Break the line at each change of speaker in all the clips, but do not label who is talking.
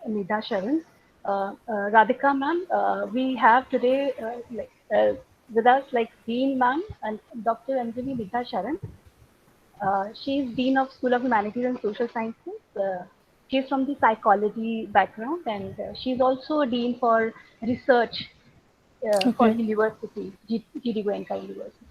Nidha Sharan. Radhika ma'am, we have today with us like Dean ma'am and Dr. Anjali Nidha Sharan. She's Dean of School of Humanities and Social Sciences. She's from the psychology background and she's also a Dean for research for
Okay.
University, GD Goenka University.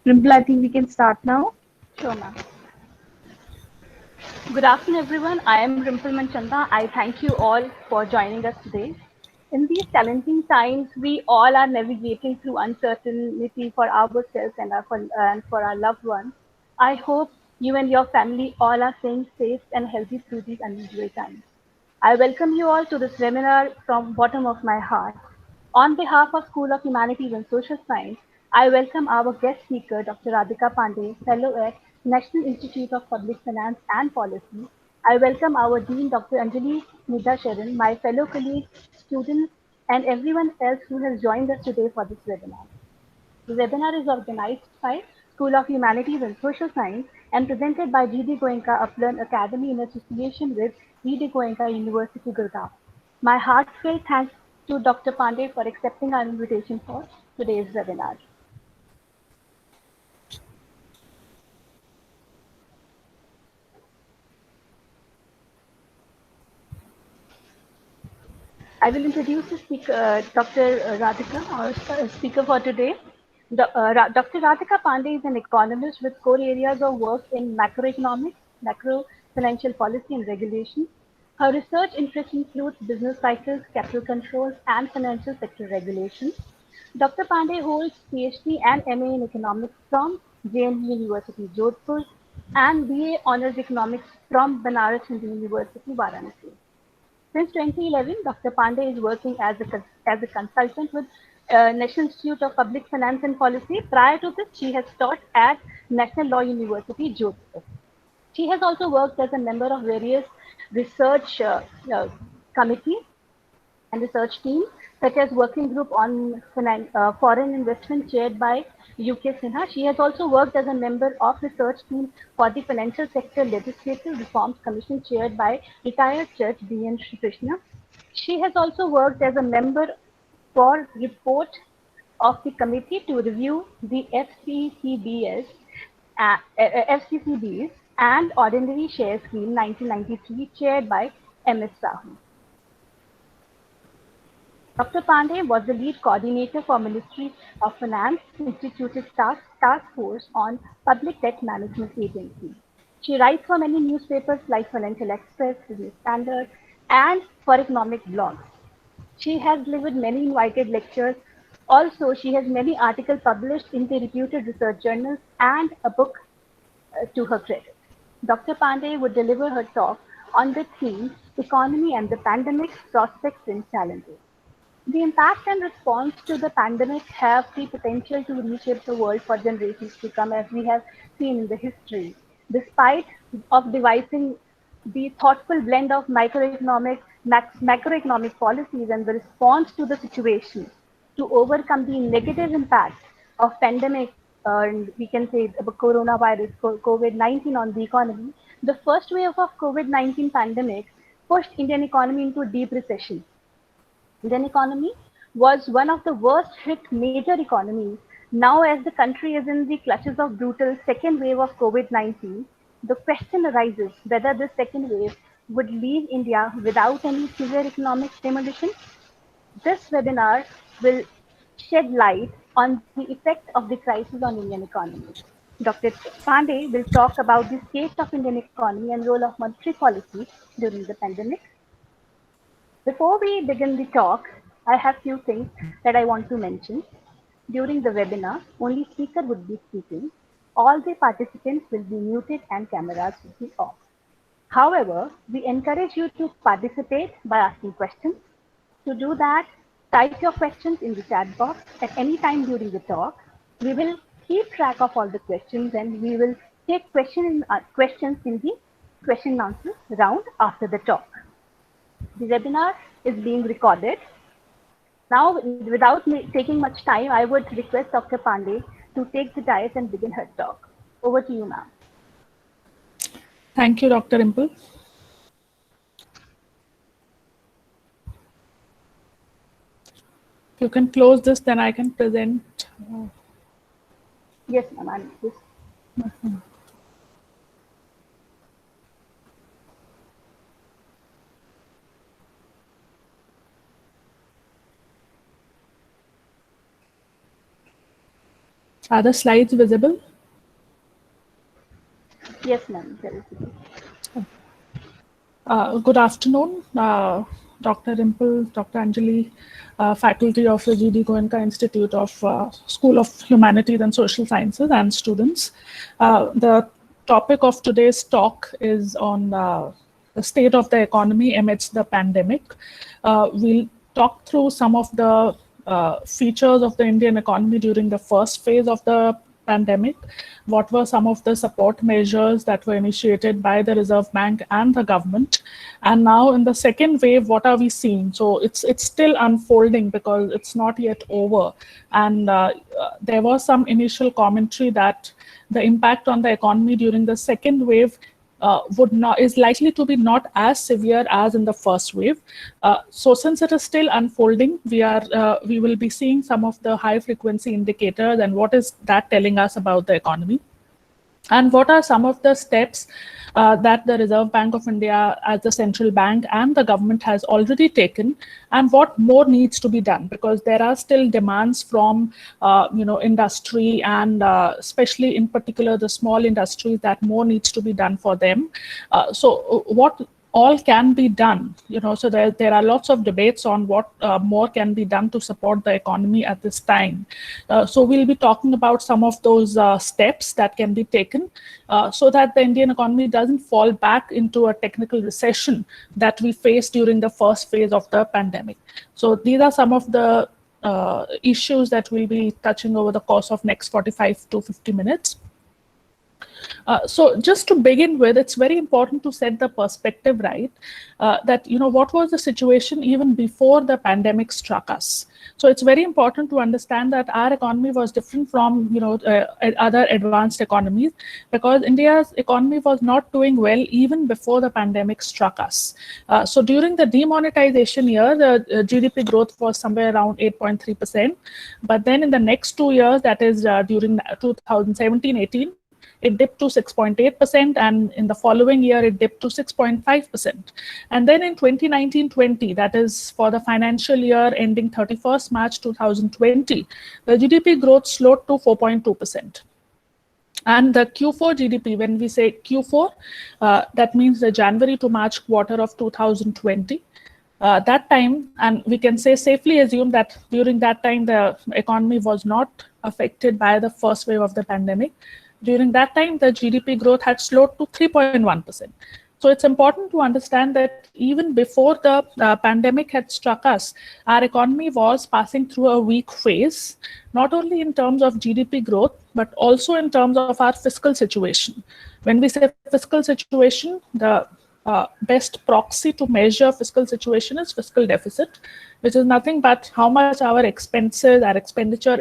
Rimple, I think we can start now.
Sure, ma'am. Good afternoon, everyone. I am Rimple Manchanda. I thank you all for joining us today. In these challenging times, we all are navigating through uncertainty for ourselves and for our loved ones. I hope you and your family all are staying safe and healthy through these unusual times. I welcome you all to this webinar from bottom of my heart. On behalf of School of Humanities and Social Science, I welcome our guest speaker, Dr. Radhika Pandey, Fellow at National Institute of Public Finance and Policy. I welcome our Dean, Dr. Anjali Nidha Sharan, my fellow colleagues, students, and everyone else who has joined us today for this webinar. The webinar is organized by School of Humanities and Social Science and presented by G.D. Goenka Uplearn Academy in association with G.D. Goenka University, Gurgaon. My heartfelt thanks to Dr. Pandey for accepting our invitation for today's webinar. I will introduce the speaker, Dr. Radhika, our speaker for today. Dr. Radhika Pandey is an economist with core areas of work in macroeconomics, macro financial policy, and regulation. Her research interests include business cycles, capital controls, and financial sector regulation. Dr. Pandey holds PhD and MA in economics from JNU University, Jodhpur, and BA Honors Economics from Banaras Hindu University, Varanasi. Since 2011, Dr. Pandey is working as a consultant with National Institute of Public Finance and Policy. Prior to this, she has taught at National Law University, Jodhpur. She has also worked as a member of various research uh, committees and research teams, such as Working Group on Foreign Investment chaired by UK Sinha. She has also worked as a member of research team for the Financial Sector Legislative Reforms Commission chaired by retired Judge B.N. Sri Krishna. She has also worked as a member for report of the committee to review the FCCBs and Ordinary Share Scheme 1993 chaired by M.S. Sahu. Dr. Pandey was the lead coordinator for Ministry of Finance Instituted Task Force on Public Debt Management Agency. She writes for many newspapers like Financial Express, Business Standard, and for economic blogs. She has delivered many invited lectures. Also, she has many articles published in the reputed research journals and a book to her credit. Dr. Pandey would deliver her talk on the theme Economy and the Pandemic Prospects and Challenges. The impact and response to the pandemic have the potential to reshape the world for generations to come, as we have seen in the history. Despite of devising the thoughtful blend of macroeconomic policies and the response to the situation to overcome the negative impact of pandemic, and we can say the coronavirus, COVID-19 on the economy, the first wave of COVID-19 pandemic pushed Indian economy into deep recession. Indian economy was one of the worst hit major economies. Now, as the country is in the clutches of brutal second wave of COVID-19, the question arises whether this second wave would leave India without any severe economic stimulation. This webinar will shed light on the effect of the crisis on Indian economy. Dr. Pandey will talk about the state of Indian economy and role of monetary policy during the pandemic. Before we begin the talk, I have few things that I want to mention. During the webinar, only speaker would be speaking. All the participants will be muted and cameras will be off. However, we encourage you to participate by asking questions. To do that, type your questions in the chat box at any time during the talk. We will keep track of all the questions and we will take questions in the question and answer round after the talk. The webinar is being recorded. Now, without taking much time, I would request Dr. Pandey to take the dais and begin her talk. Over to you, ma'am.
Thank you, Dr. Rimple. If you can close this, then I can present.
Yes, ma'am.
Are the slides visible?
Yes, ma'am.
Good afternoon, Dr. Rimple, Dr. Anjali, faculty of the G.D. Goenka Institute of School of Humanities and Social Sciences, and students. The topic of today's talk is on the state of the economy amidst the pandemic. We'll talk through some of the features of the Indian economy during the first phase of the pandemic. What were some of the support measures that were initiated by the Reserve Bank and the government? And now in the second wave, what are we seeing? So it's still unfolding because it's not yet over. And there was some initial commentary that the impact on the economy during the second wave is likely to be not as severe as in the first wave. So since it is still unfolding, we will be seeing some of the high frequency indicators and what is that telling us about the economy. And what are some of the steps that the Reserve Bank of India as the central bank and the government has already taken, and what more needs to be done? Because there are still demands from industry and especially in particular the small industries that more needs to be done for them. So what all can be done, so there are lots of debates on what more can be done to support the economy at this time. So we'll be talking about some of those steps that can be taken so that the Indian economy doesn't fall back into a technical recession that we faced during the first phase of the pandemic. So these are some of the issues that we'll be touching over the course of next 45 to 50 minutes. So just to begin with, it's very important to set the perspective right, that, what was the situation even before the pandemic struck us. So it's very important to understand that our economy was different from, other advanced economies, because India's economy was not doing well even before the pandemic struck us. So during the demonetization year, the GDP growth was somewhere around 8.3%. But then in the next 2 years, that is during 2017-18, it dipped to 6.8%, and in the following year, it dipped to 6.5%. And then in 2019-20, that is for the financial year ending 31st March 2020, the GDP growth slowed to 4.2%. And the Q4 GDP, when we say Q4, that means the January to March quarter of 2020. That time, and we can safely assume that during that time, the economy was not affected by the first wave of the pandemic. During that time, the GDP growth had slowed to 3.1%. So it's important to understand that even before the pandemic had struck us, our economy was passing through a weak phase, not only in terms of GDP growth, but also in terms of our fiscal situation. When we say fiscal situation, the best proxy to measure fiscal situation is fiscal deficit, which is nothing but how much our expenses, our expenditure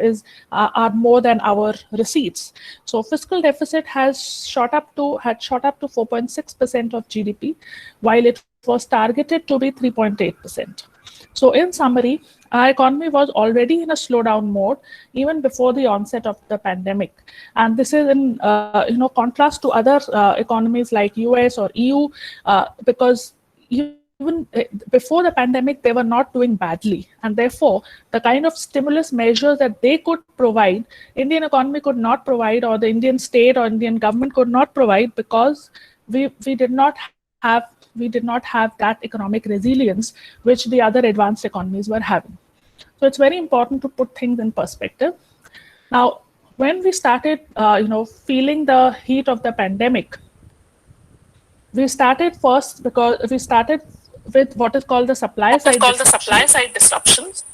are more than our receipts. So fiscal deficit had shot up to 4.6% of GDP, while it was targeted to be 3.8%. So in summary, our economy was already in a slowdown mode even before the onset of the pandemic. And this is in contrast to other economies like US or EU, because even before the pandemic, they were not doing badly. And therefore, the kind of stimulus measures that they could provide, Indian economy could not provide, or the Indian state or Indian government could not provide, because we did not have that economic resilience which the other advanced economies were having. So it's very important to put things in perspective. Now, when we started, feeling the heat of the pandemic, we started with what is called the supply side disruptions.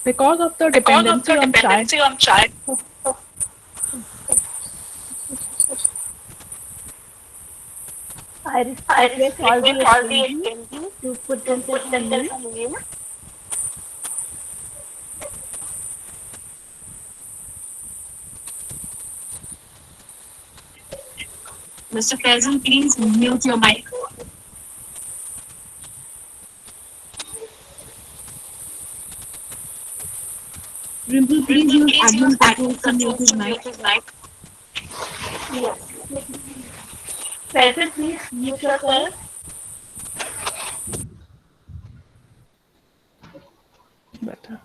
Because of the dependency on China.
I request all the attendees to put themselves on mute.
Mr. Faisal, please mute your mic. Rimple, please use admin controls to mute his mic.
Yes. Faisal, please mute yourself.
Better.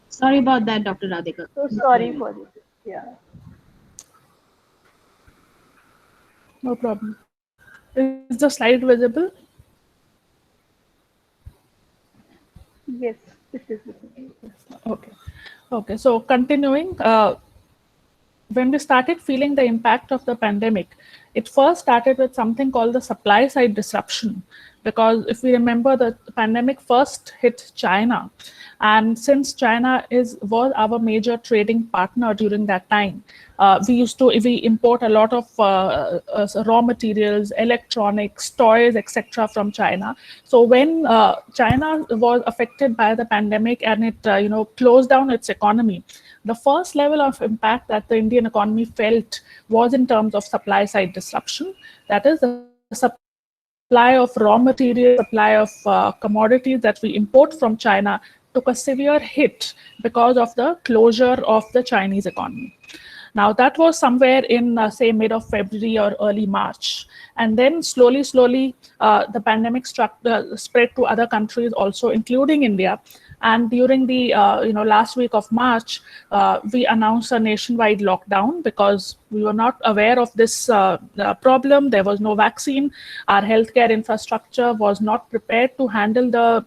Sorry about that, Dr. Radhika.
So sorry for this. Yeah.
No problem. Is the slide visible?
Yes, this is visible.
Okay. So continuing, when we started feeling the impact of the pandemic, it first started with something called the supply side disruption. Because if we remember, the pandemic first hit China. And since China was our major trading partner during that time, we import a lot of raw materials, electronics, toys, etc. from China. So when China was affected by the pandemic and it closed down its economy, the first level of impact that the Indian economy felt was in terms of supply side disruption. That is, the supply of raw material, supply of commodities that we import from China took a severe hit because of the closure of the Chinese economy. Now, that was somewhere in, say, mid of February or early March. And then slowly, the pandemic spread to other countries also, including India. And during the last week of March, we announced a nationwide lockdown because we were not aware of this problem. There was no vaccine. Our healthcare infrastructure was not prepared to handle the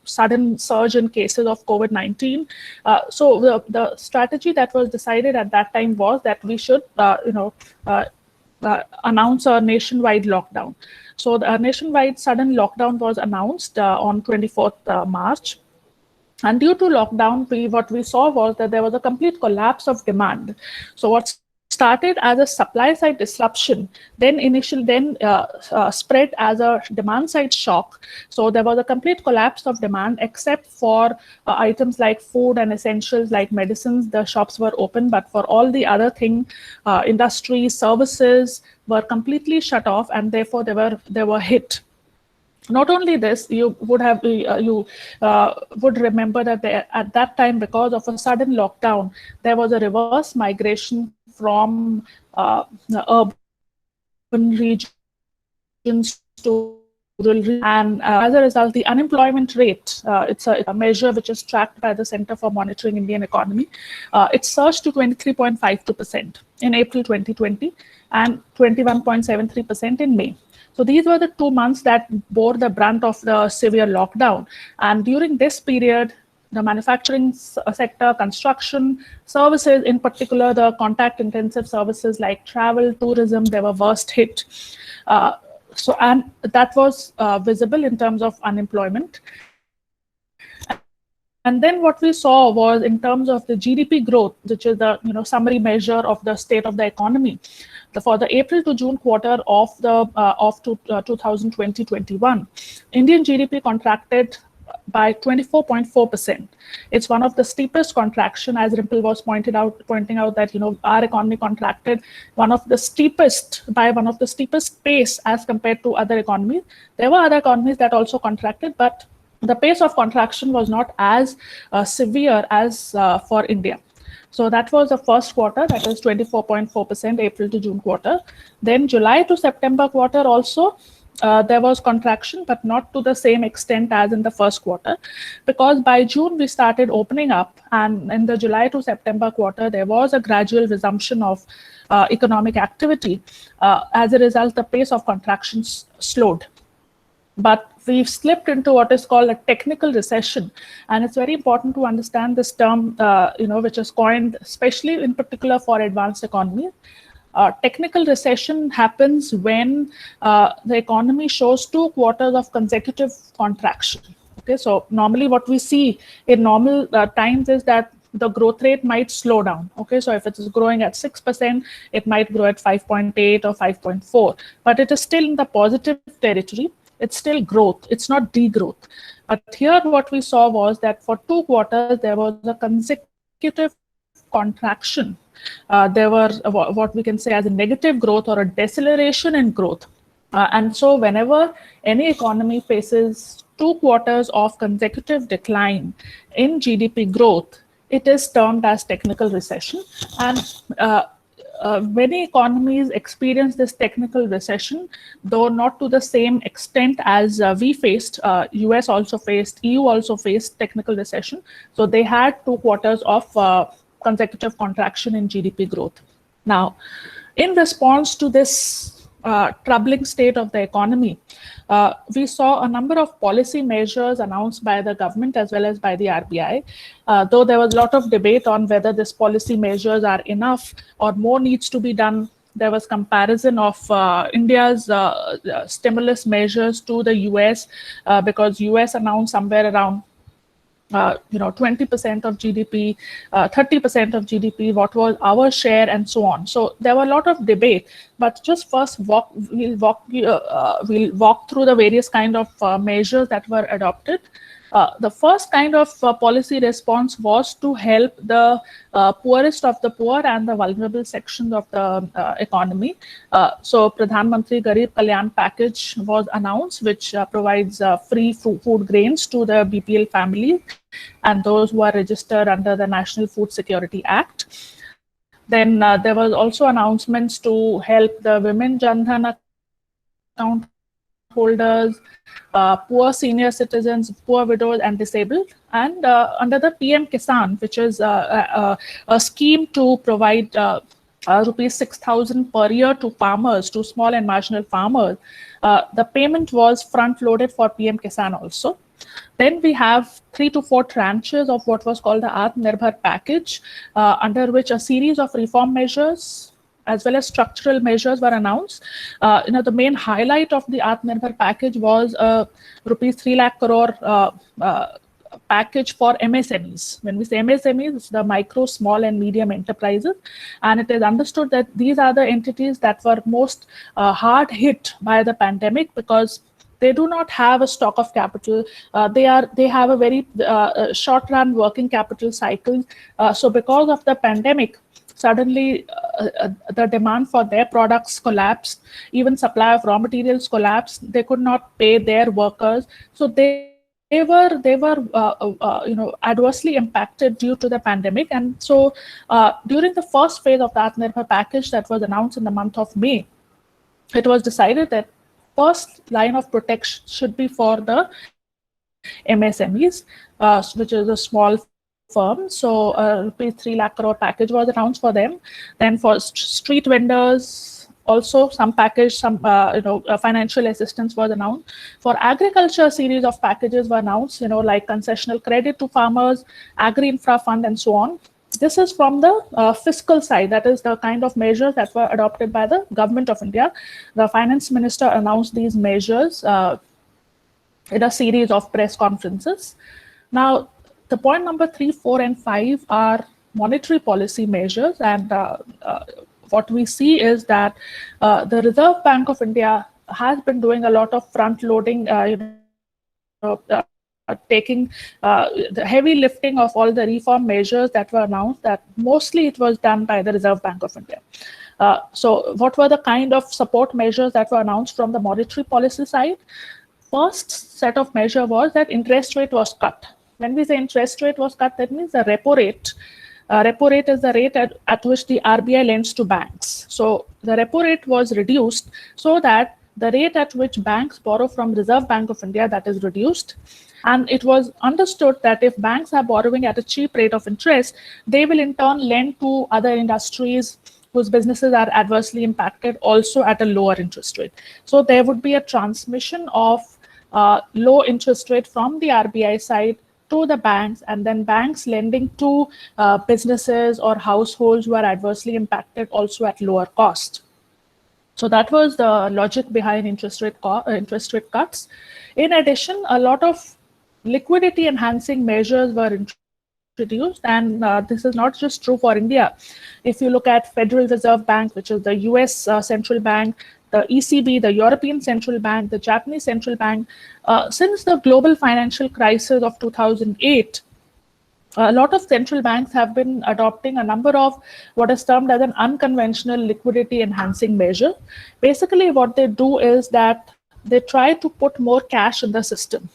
sudden surge in cases of COVID-19. So the strategy that was decided at that time was that we should announce a nationwide lockdown. So the nationwide sudden lockdown was announced on 24th March. And due to lockdown, what we saw was that there was a complete collapse of demand. So what started as a supply side disruption, then spread as a demand side shock. So there was a complete collapse of demand, except for items like food and essentials like medicines. The shops were open, but for all the other things, industries, services were completely shut off, and therefore they were hit. Not only this, you would remember that at that time, because of a sudden lockdown, there was a reverse migration from the urban regions to rural regions. And as a result, the unemployment rate, it's a measure which is tracked by the Center for Monitoring Indian Economy, it surged to 23.52% in April 2020 and 21.73% in May. So these were the 2 months that bore the brunt of the severe lockdown. And during this period, the manufacturing sector, construction, services, in particular, the contact-intensive services like travel, tourism, they were worst hit. So, and that was visible in terms of unemployment. And then what we saw was in terms of the GDP growth, which is the summary measure of the state of the economy, for the April to June quarter of 2020-21, Indian GDP contracted by 24.4%. It's one of the steepest contraction, as Rimple was pointing out that our economy contracted by one of the steepest pace as compared to other economies. There were other economies that also contracted, but the pace of contraction was not as severe as for India. So that was the first quarter, that is 24.4% April to June quarter. Then July to September quarter also, there was contraction, but not to the same extent as in the first quarter, because by June we started opening up, and in the July to September quarter, there was a gradual resumption of economic activity. As a result, the pace of contractions slowed. But we've slipped into what is called a technical recession. And it's very important to understand this term, which is coined, especially in particular for advanced economies. Technical recession happens when the economy shows 2 quarters of consecutive contraction. Okay, so normally what we see in normal times is that the growth rate might slow down. Okay, so if it is growing at 6%, it might grow at 5.8 or 5.4, but it is still in the positive territory. It's still growth, it's not degrowth. But here what we saw was that for 2 quarters, there was a consecutive contraction. There were what we can say as a negative growth or a deceleration in growth. And so whenever any economy faces 2 quarters of consecutive decline in GDP growth, it is termed as technical recession. And many economies experience this technical recession, though not to the same extent as we faced. US also faced, EU also faced technical recession. So they had 2 quarters of consecutive contraction in GDP growth. Now, in response to this troubling state of the economy, we saw a number of policy measures announced by the government as well as by the RBI. Though there was a lot of debate on whether these policy measures are enough or more needs to be done. There was comparison of India's stimulus measures to the US, because US announced somewhere around 20% of GDP, 30% of GDP, what was our share, and so on. So there were a lot of debate, but just first we'll walk through the various kind of measures that were adopted. The first kind of policy response was to help the poorest of the poor and the vulnerable sections of the economy. So Pradhan Mantri Garib Kalyan package was announced, which provides free food grains to the BPL families and those who are registered under the National Food Security Act. Then there was also announcements to help the women Jan Dhan account holders, poor senior citizens, poor widows and disabled, and under the PM Kisan, which is a scheme to provide rupees 6,000 per year to farmers, to small and marginal farmers. The payment was front loaded for PM Kisan also. Then we have 3 to 4 tranches of what was called the Atmanirbhar package, under which a series of reform measures as well as structural measures were announced. The main highlight of the Atmanirbhar package was rupees 3 lakh crore package for MSMEs. When we say MSMEs, it's the micro, small and medium enterprises. And it is understood that these are the entities that were most hard hit by the pandemic, because they do not have a stock of capital. They have a very short run working capital cycle. So because of the pandemic, suddenly the demand for their products collapsed, even supply of raw materials collapsed. They could not pay their workers. So they were adversely impacted due to the pandemic. And so during the first phase of the Atmanirbhar package that was announced in the month of May, it was decided that first line of protection should be for the MSMEs, which is a small firm. So rupees 3 lakh crore package was announced for them. Then for street vendors, also some package, some financial assistance was announced. For agriculture, series of packages were announced, like concessional credit to farmers, agri infra fund, and so on. This is from the fiscal side, that is the kind of measures that were adopted by the government of India. The finance minister announced these measures in a series of press conferences. Now, the point number 3, 4, and 5 are monetary policy measures, and what we see is that the Reserve Bank of India has been doing a lot of front-loading, taking the heavy lifting of all the reform measures that were announced, that mostly it was done by the Reserve Bank of India. So what were the kind of support measures that were announced from the monetary policy side? First set of measure was that interest rate was cut. When we say interest rate was cut, that means the repo rate. Repo rate is the rate at which the RBI lends to banks. So the repo rate was reduced so that the rate at which banks borrow from Reserve Bank of India, that is reduced. And it was understood that if banks are borrowing at a cheap rate of interest, they will in turn lend to other industries whose businesses are adversely impacted also at a lower interest rate. So there would be a transmission of low interest rate from the RBI side to the banks, and then banks lending to businesses or households who are adversely impacted also at lower cost. So that was the logic behind interest rate cuts. In addition, a lot of liquidity enhancing measures were introduced, and this is not just true for India. If you look at Federal Reserve Bank, which is the US central bank, the ECB, the European Central Bank, the Japanese Central Bank, since the global financial crisis of 2008, a lot of central banks have been adopting a number of what is termed as an unconventional liquidity enhancing measure. Basically, what they do is that they try to put more cash in the system.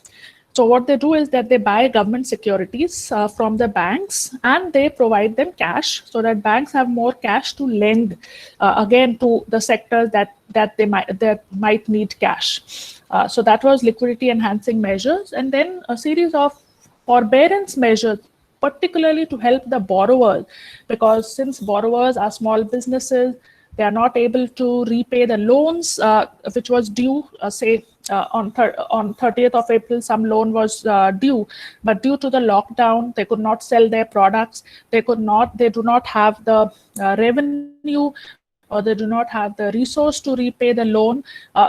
So what they do is that they buy government securities from the banks, and they provide them cash so that banks have more cash to lend again to the sectors that might need cash. So that was liquidity enhancing measures, and then a series of forbearance measures, particularly to help the borrowers, because since borrowers are small businesses, they are not able to repay the loans which was due, say on 30th of April, some loan was due, but due to the lockdown, they could not sell their products. They do not have the revenue, or they do not have the resource to repay the loan.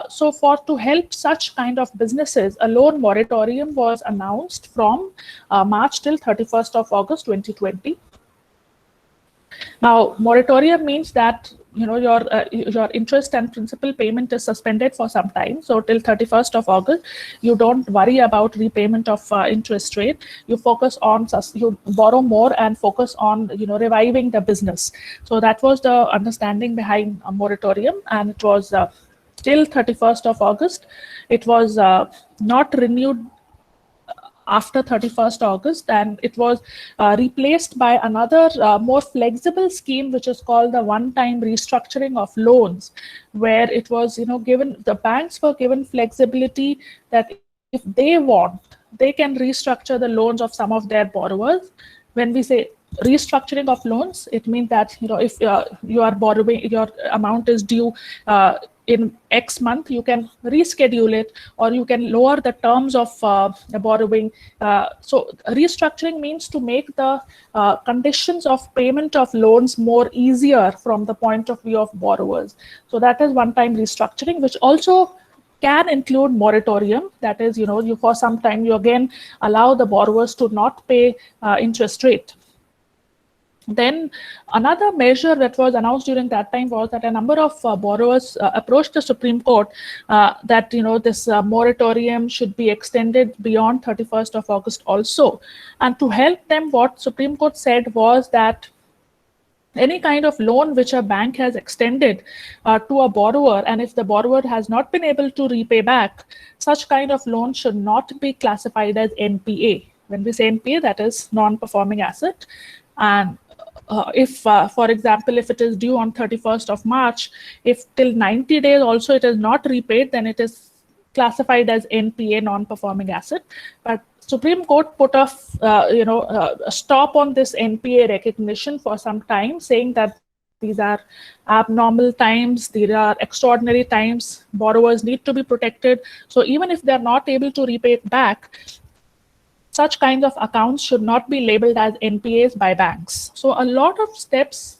So to help such kind of businesses, a loan moratorium was announced from March till 31st of August 2020. Now, moratorium means that your interest and principal payment is suspended for some time. So till 31st of August, you don't worry about repayment of interest rate. You focus on, you borrow more and focus on reviving the business. So that was the understanding behind a moratorium, and it was till 31st of August. It was not renewed after 31st August, and it was replaced by another more flexible scheme, which is called the one-time restructuring of loans, where it was given, the banks were given flexibility that if they want, they can restructure the loans of some of their borrowers. When we say restructuring of loans, it means that if you are borrowing, your amount is due in X month, you can reschedule it, or you can lower the terms of the borrowing. So restructuring means to make the conditions of payment of loans more easier from the point of view of borrowers. So that is one-time restructuring, which also can include moratorium. That is, you for some time, you again allow the borrowers to not pay interest rate. Then another measure that was announced during that time was that a number of borrowers approached the Supreme Court that this moratorium should be extended beyond 31st of August also. And to help them, what Supreme Court said was that any kind of loan which a bank has extended to a borrower, and if the borrower has not been able to repay back, such kind of loan should not be classified as NPA. When we say NPA, that is non-performing asset. And if, for example, if it is due on 31st of March, if till 90 days also it is not repaid, then it is classified as NPA, non-performing asset. But Supreme Court put a stop on this NPA recognition for some time, saying that these are abnormal times, these are extraordinary times, borrowers need to be protected. So even if they're not able to repay it back, such kinds of accounts should not be labeled as NPAs by banks. So a lot of steps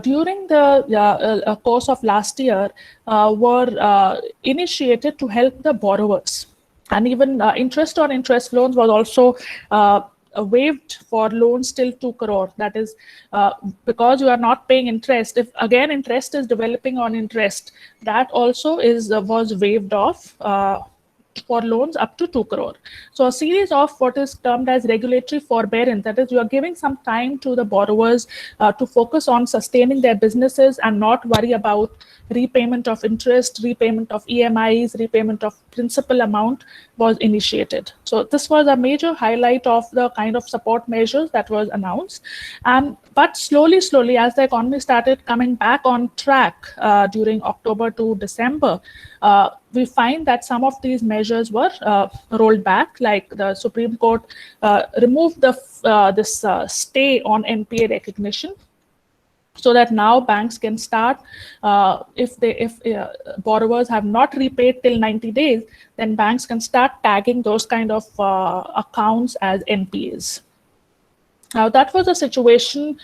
during the course of last year were initiated to help the borrowers. And even interest on interest loans was also waived for loans till 2 crore. That is, because you are not paying interest, if again interest is developing on interest, that also was waived off for loans up to 2 crore. So a series of what is termed as regulatory forbearance, that is, you are giving some time to the borrowers to focus on sustaining their businesses and not worry about repayment of interest, repayment of EMIs, repayment of principal amount was initiated. So this was a major highlight of the kind of support measures that was announced. But slowly, as the economy started coming back on track during October to December, we find that some of these measures were rolled back, like the Supreme Court removed this stay on NPA recognition, so that now banks can start, if borrowers have not repaid till 90 days, then banks can start tagging those kind of accounts as NPAs. Now, that was a situation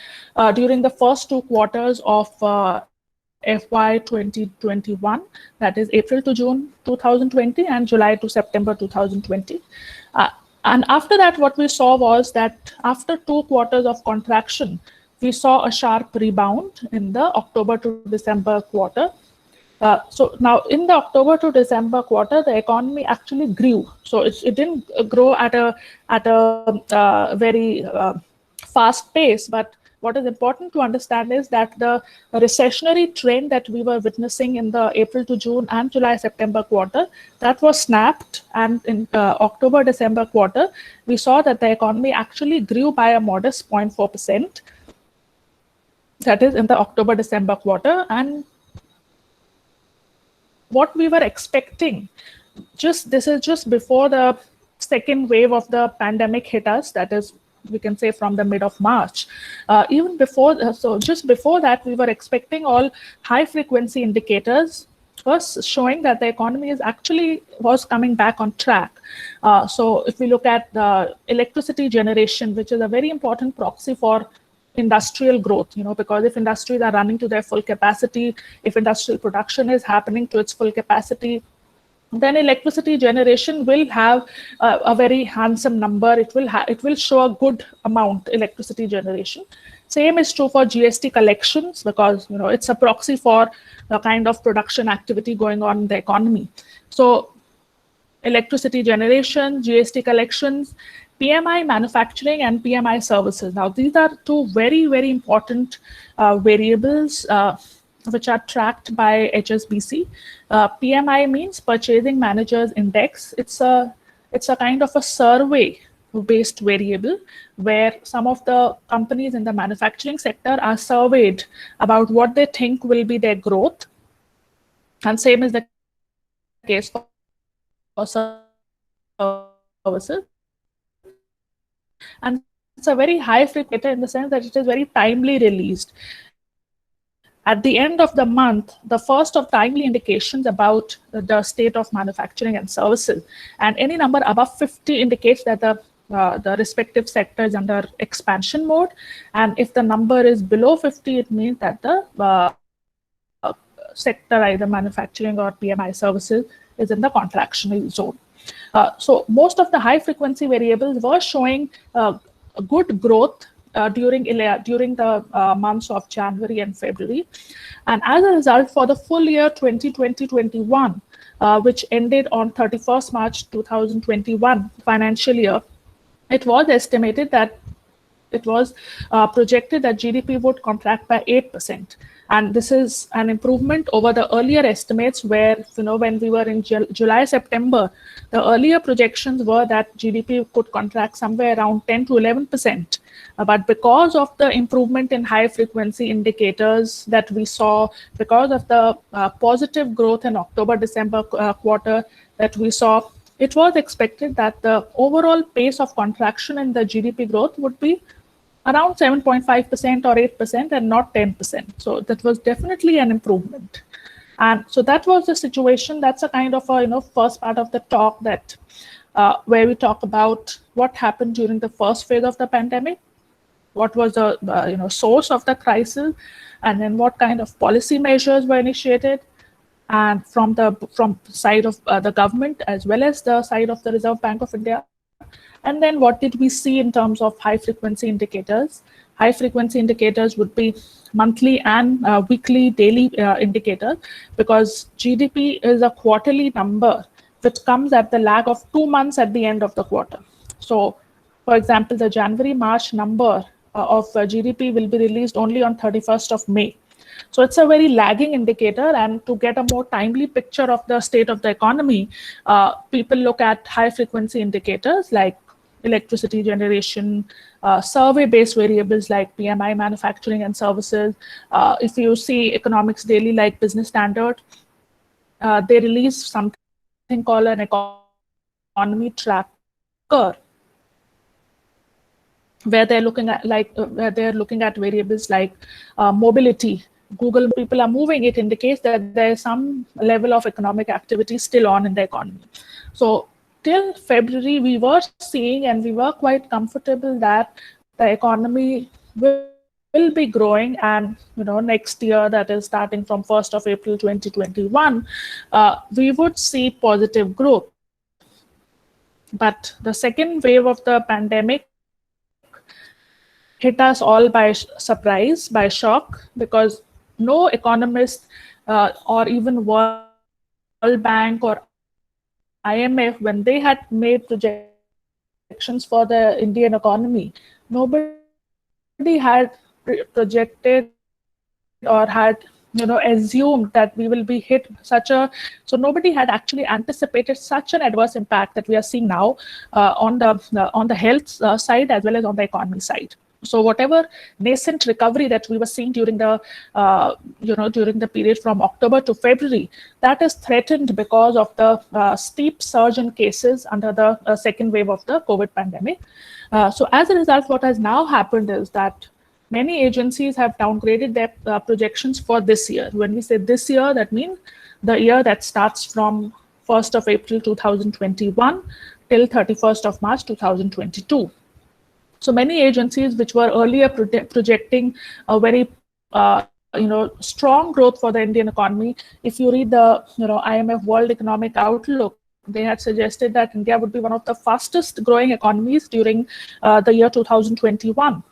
during the first 2 quarters of FY 2021, that is April to June 2020 and July to September 2020. And after that, what we saw was that after 2 quarters of contraction, we saw a sharp rebound in the October to December quarter. So now in the October to December quarter, the economy actually grew. So it didn't grow at a very fast pace, but what is important to understand is that the recessionary trend that we were witnessing in the April to June and July-September quarter, that was snapped. And in October-December quarter, we saw that the economy actually grew by a modest 0.4%. That is in the October-December quarter. And what we were expecting, this is just before the second wave of the pandemic hit us, that is, we can say from the mid of March. Even before, so just before that, we were expecting all high frequency indicators was showing that the economy was coming back on track. So if we look at the electricity generation, which is a very important proxy for industrial growth, because if industries are running to their full capacity, if industrial production is happening to its full capacity, then electricity generation will have a very handsome number. It will show a good amount electricity generation. Same is true for GST collections, because it's a proxy for the kind of production activity going on in the economy. So electricity generation, GST collections, PMI manufacturing, and PMI services. Now these are 2 very, very important variables which are tracked by HSBC. PMI means Purchasing Managers Index. It's a kind of a survey-based variable where some of the companies in the manufacturing sector are surveyed about what they think will be their growth. And same is the case for services. And it's a very high frequency in the sense that it is very timely released. At the end of the month, the first of timely indications about the state of manufacturing and services, and any number above 50 indicates that the respective sector is under expansion mode. And if the number is below 50, it means that the sector, either manufacturing or PMI services, is in the contractionary zone. So most of the high frequency variables were showing good growth during the months of January and February. And as a result, for the full year 2020-21, which ended on 31st March 2021 financial year, it was estimated that it was projected that GDP would contract by 8%. And this is an improvement over the earlier estimates where, when we were in July, September, the earlier projections were that GDP could contract somewhere around 10 to 11%. But because of the improvement in high frequency indicators that we saw, because of the positive growth in October-December quarter that we saw, it was expected that the overall pace of contraction in the GDP growth would be around 7.5% or 8% and not 10%. So that was definitely an improvement. And so that was the situation. That's a kind of a, first part of the talk that where we talk about what happened during the first phase of the pandemic, what was the source of the crisis, and then what kind of policy measures were initiated, and from side of the government as well as the side of the Reserve Bank of India. And then what did we see in terms of high frequency indicators? High frequency indicators would be monthly and weekly, daily indicators, because GDP is a quarterly number which comes at the lag of 2 months at the end of the quarter. So, for example, the January-March number of GDP will be released only on 31st of May. So it's a very lagging indicator, and to get a more timely picture of the state of the economy, people look at high frequency indicators like electricity generation, survey-based variables like PMI, manufacturing and services. If you see Economics Daily, like Business Standard, they release something called an economy tracker, where they're looking at variables like mobility. Google, people are moving, it indicates that there's some level of economic activity still on in the economy. So till February, we were seeing, and we were quite comfortable that the economy will be growing, and next year, that is starting from 1st of April 2021, we would see positive growth. But the second wave of the pandemic hit us all by surprise, by shock, because no economist or even World Bank or IMF, when they had made projections for the Indian economy, nobody had projected or had assumed that we will be hit so nobody had actually anticipated such an adverse impact that we are seeing now on the health side as well as on the economy side. So whatever nascent recovery that we were seeing during the during the period from October to February, that is threatened because of the steep surge in cases under the second wave of the COVID pandemic. So as a result, what has now happened is that many agencies have downgraded their projections for this year. When we say this year, that means the year that starts from 1st of April 2021 till 31st of March 2022. So many agencies which were earlier projecting a very strong growth for the Indian economy, if you read the IMF World Economic Outlook, they had suggested that India would be one of the fastest growing economies during the year 2021.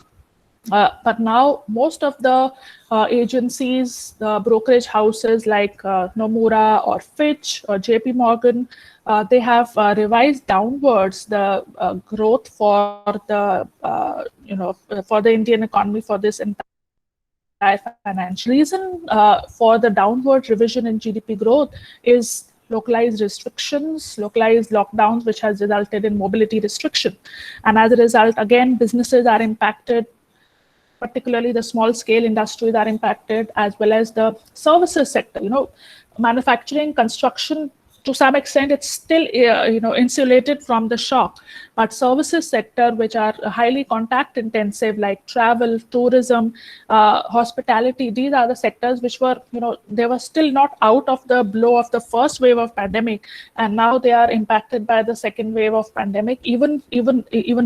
But now most of the agencies, the brokerage houses like Nomura or Fitch or JP Morgan, they have revised downwards the growth for the for the Indian economy for this entire financial reason for the downward revision in GDP growth is localized restrictions, localized lockdowns, which has resulted in mobility restriction. And as a result, again, businesses are impacted, particularly the small scale industries are impacted, as well as the services sector. Manufacturing, construction, to some extent, it's still insulated from the shock. But services sector, which are highly contact intensive, like travel, tourism, hospitality, these are the sectors which were, they were still not out of the blow of the first wave of pandemic, and now they are impacted by the second wave of pandemic even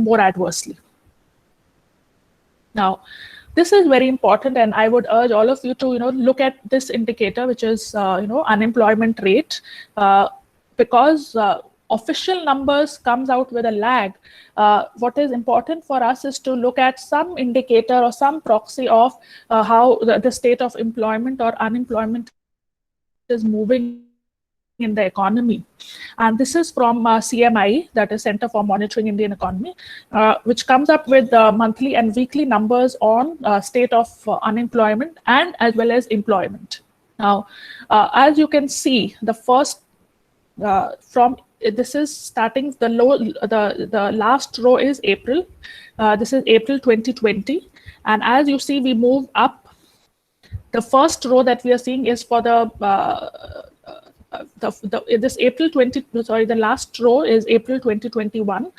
more adversely. Now, this is very important, and I would urge all of you to look at this indicator, which is unemployment rate, because official numbers comes out with a lag. What is important for us is to look at some indicator or some proxy of how the state of employment or unemployment is moving in the economy. And this is from CMI, that is Center for Monitoring Indian Economy, which comes up with monthly and weekly numbers on state of unemployment and as well as employment. Now, as you can see, the first this is starting the last row is April. This is April 2020, and as you see, we move up. The first row that we are seeing is for the last row is April 2021,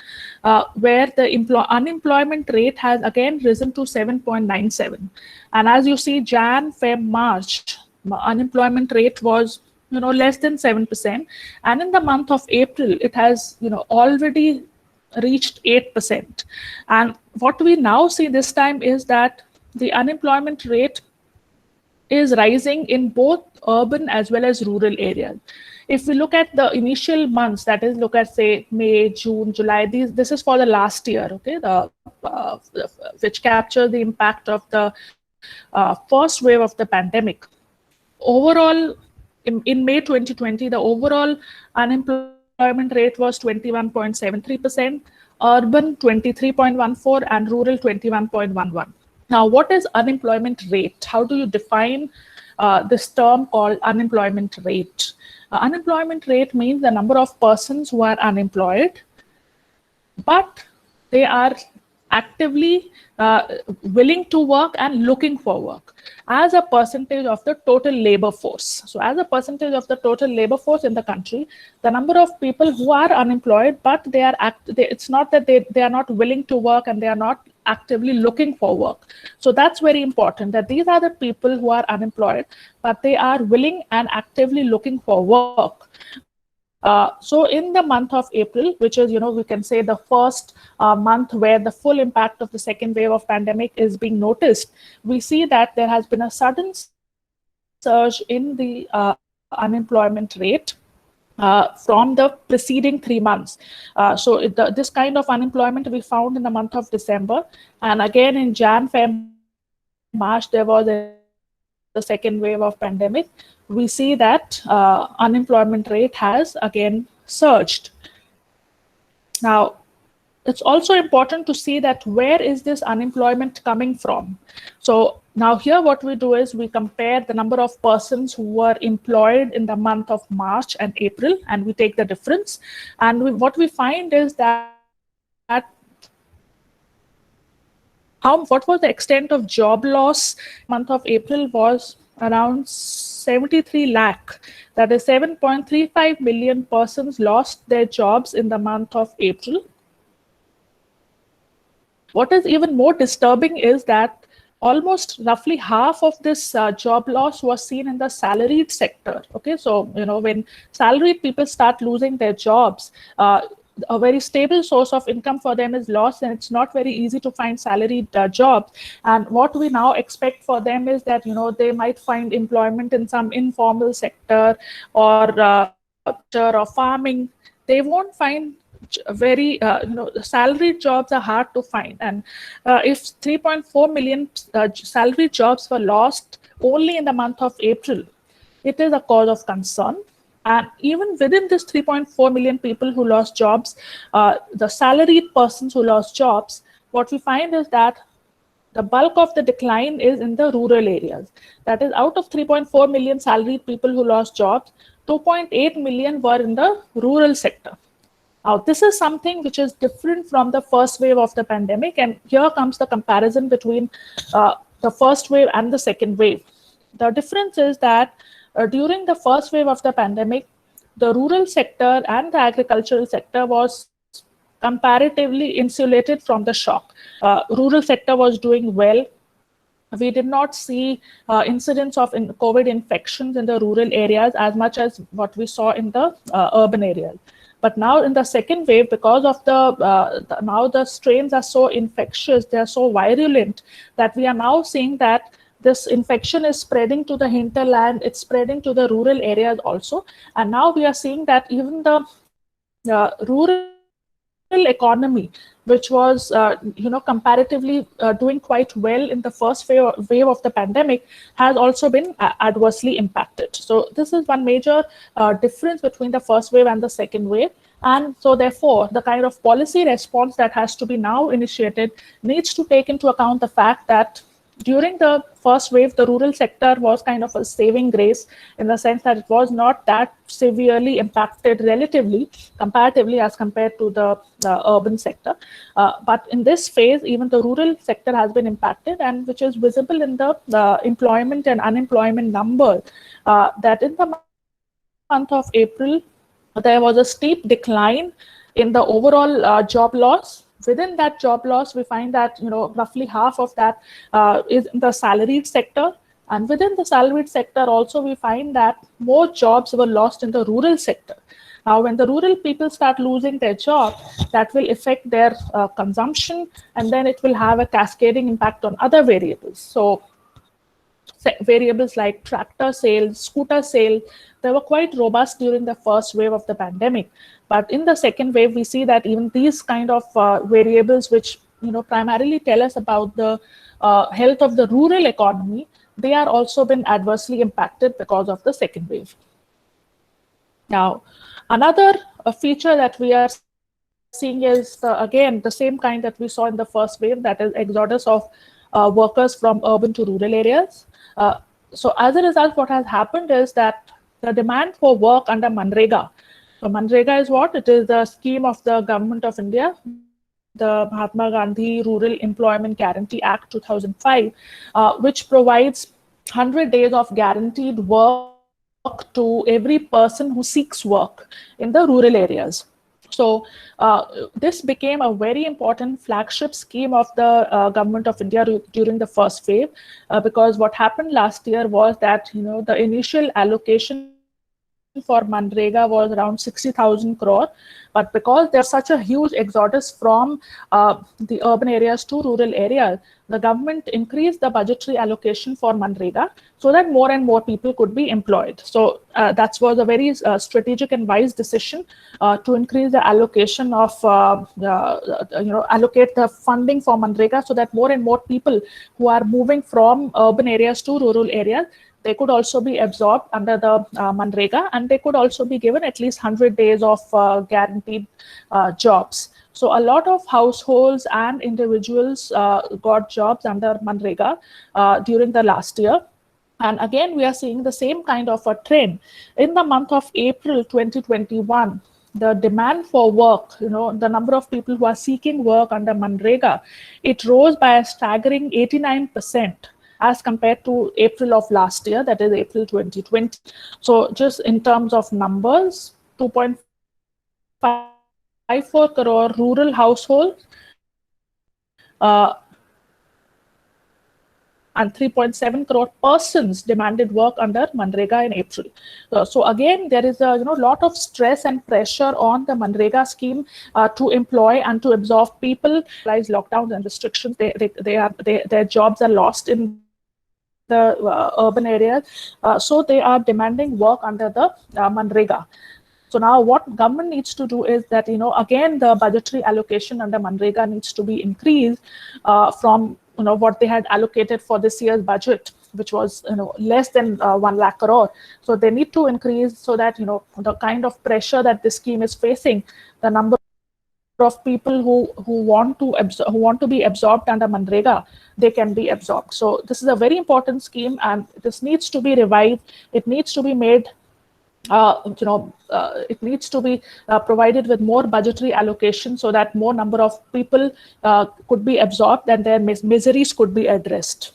where the unemployment rate has again risen to 7.97. And as you see, Jan, Feb, March, unemployment rate was less than 7%. And in the month of April, it has, already reached 8%. And what we now see this time is that the unemployment rate is rising in both urban as well as rural areas. If we look at the initial months, that is, look at say May, June, July, this is for the last year, okay, which captures the impact of the first wave of the pandemic. Overall, in May 2020, the overall unemployment rate was 21.73%, urban 23.14%, and rural 21.11%. Now, what is unemployment rate? How do you define this term called unemployment rate? Unemployment rate means the number of persons who are unemployed, but they are actively willing to work and looking for work as a percentage of the total labor force. So as a percentage of the total labor force in the country, the number of people who are unemployed, but they are it's not that they are not willing to work and they are not actively looking for work. So that's very important, that these are the people who are unemployed, but they are willing and actively looking for work. So in the month of April, which is, we can say the first month where the full impact of the second wave of pandemic is being noticed, we see that there has been a sudden surge in the unemployment rate from the preceding 3 months. So this kind of unemployment we found in the month of December. And again in Jan, Feb, March, there was the second wave of pandemic. We see that unemployment rate has again surged. Now, it's also important to see that where is this unemployment coming from? So now here what we do is we compare the number of persons who were employed in the month of March and April, and we take the difference. And what we find is that what was the extent of job loss month of April was around 73 lakh. That is 7.35 million persons lost their jobs in the month of April. What is even more disturbing is that almost roughly half of this job loss was seen in the salaried sector. Okay, so when salaried people start losing their jobs, a very stable source of income for them is lost, and it's not very easy to find salaried jobs. And what we now expect for them is that they might find employment in some informal sector or farming. They won't find very salaried jobs are hard to find. And if 3.4 million salaried jobs were lost only in the month of April, it is a cause of concern. And even within this 3.4 million people who lost jobs, the salaried persons who lost jobs, what we find is that the bulk of the decline is in the rural areas. That is, out of 3.4 million salaried people who lost jobs, 2.8 million were in the rural sector. Now, this is something which is different from the first wave of the pandemic. And here comes the comparison between the first wave and the second wave. The difference is that during the first wave of the pandemic, the rural sector and the agricultural sector was comparatively insulated from the shock. Rural sector was doing well. We did not see incidents of COVID infections in the rural areas as much as what we saw in the urban areas. But now in the second wave, because of now the strains are so infectious, they are so virulent, that we are now seeing that this infection is spreading to the hinterland, it's spreading to the rural areas also. And now we are seeing that even the rural economy, which was comparatively doing quite well in the first wave of the pandemic, has also been adversely impacted. So this is one major difference between the first wave and the second wave. And so therefore, the kind of policy response that has to be now initiated needs to take into account the fact that during the first wave, the rural sector was kind of a saving grace, in the sense that it was not that severely impacted comparatively as compared to the urban sector. But in this phase, even the rural sector has been impacted, and which is visible in the employment and unemployment number, that in the month of April, there was a steep decline in the overall job loss. Within that job loss, we find that roughly half of that is in the salaried sector, And within the salaried sector also, we find that more jobs were lost in the rural sector. Now, when the rural people start losing their job, that will affect their consumption, and then it will have a cascading impact on other variables. So variables like tractor sales, scooter sale, they were quite robust during the first wave of the pandemic. But in the second wave, we see that even these kind of variables, which primarily tell us about the health of the rural economy, they are also been adversely impacted because of the second wave. Now, another feature that we are seeing is, again, the same kind that we saw in the first wave, that is exodus of workers from urban to rural areas. So as a result, what has happened is that the demand for work under MNREGA. So MNREGA is what? It is the scheme of the Government of India, the Mahatma Gandhi Rural Employment Guarantee Act 2005, which provides 100 days of guaranteed work to every person who seeks work in the rural areas. So this became a very important flagship scheme of the Government of India during the first wave, because what happened last year was that the initial allocation for MNREGA was around 60,000 crore, but because there's such a huge exodus from the urban areas to rural areas, the government increased the budgetary allocation for MNREGA so that more and more people could be employed. So that was a very strategic and wise decision to increase the allocation of, allocate the funding for MNREGA so that more and more people who are moving from urban areas to rural areas, they could also be absorbed under the MNREGA, and they could also be given at least 100 days of guaranteed jobs. So a lot of households and individuals got jobs under MNREGA during the last year. And again, we are seeing the same kind of a trend. In the month of April 2021, the demand for work, the number of people who are seeking work under MNREGA, it rose by a staggering 89%. As compared to April of last year, that is April 2020. So just in terms of numbers, 2.54 crore rural households and 3.7 crore persons demanded work under MNREGA in April. So again, there is a lot of stress and pressure on the MNREGA scheme to employ and to absorb people. Lockdowns and restrictions, their jobs are lost in the urban areas, so they are demanding work under the MNREGA. So now what government needs to do is that, again, the budgetary allocation under MNREGA needs to be increased from, what they had allocated for this year's budget, which was, less than 1 lakh crore. So they need to increase so that, the kind of pressure that this scheme is facing, the number of people who want to be absorbed under MNREGA, they can be absorbed. So this is a very important scheme, and this needs to be revived. It needs to be made, it needs to be provided with more budgetary allocation so that more number of people could be absorbed and their miseries could be addressed.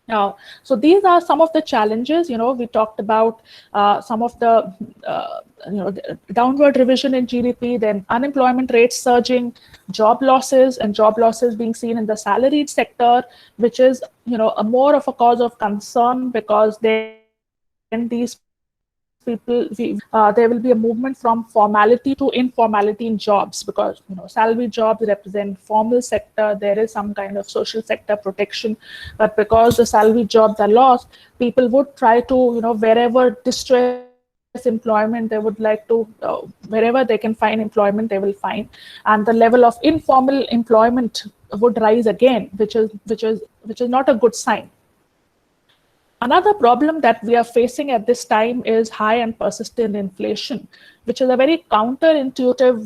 Now, so these are some of the challenges. We talked about some of the downward revision in GDP, then unemployment rates surging, job losses, and job losses being seen in the salaried sector, which is a more of a cause of concern, because then these people, there will be a movement from formality to informality in jobs, because salary jobs represent formal sector. There is some kind of social sector protection, but because the salary jobs are lost, people would try to wherever distress employment, they would like to wherever they can find employment, they will find, and the level of informal employment would rise again, which is not a good sign. Another problem that we are facing at this time is high and persistent inflation, which is a very counterintuitive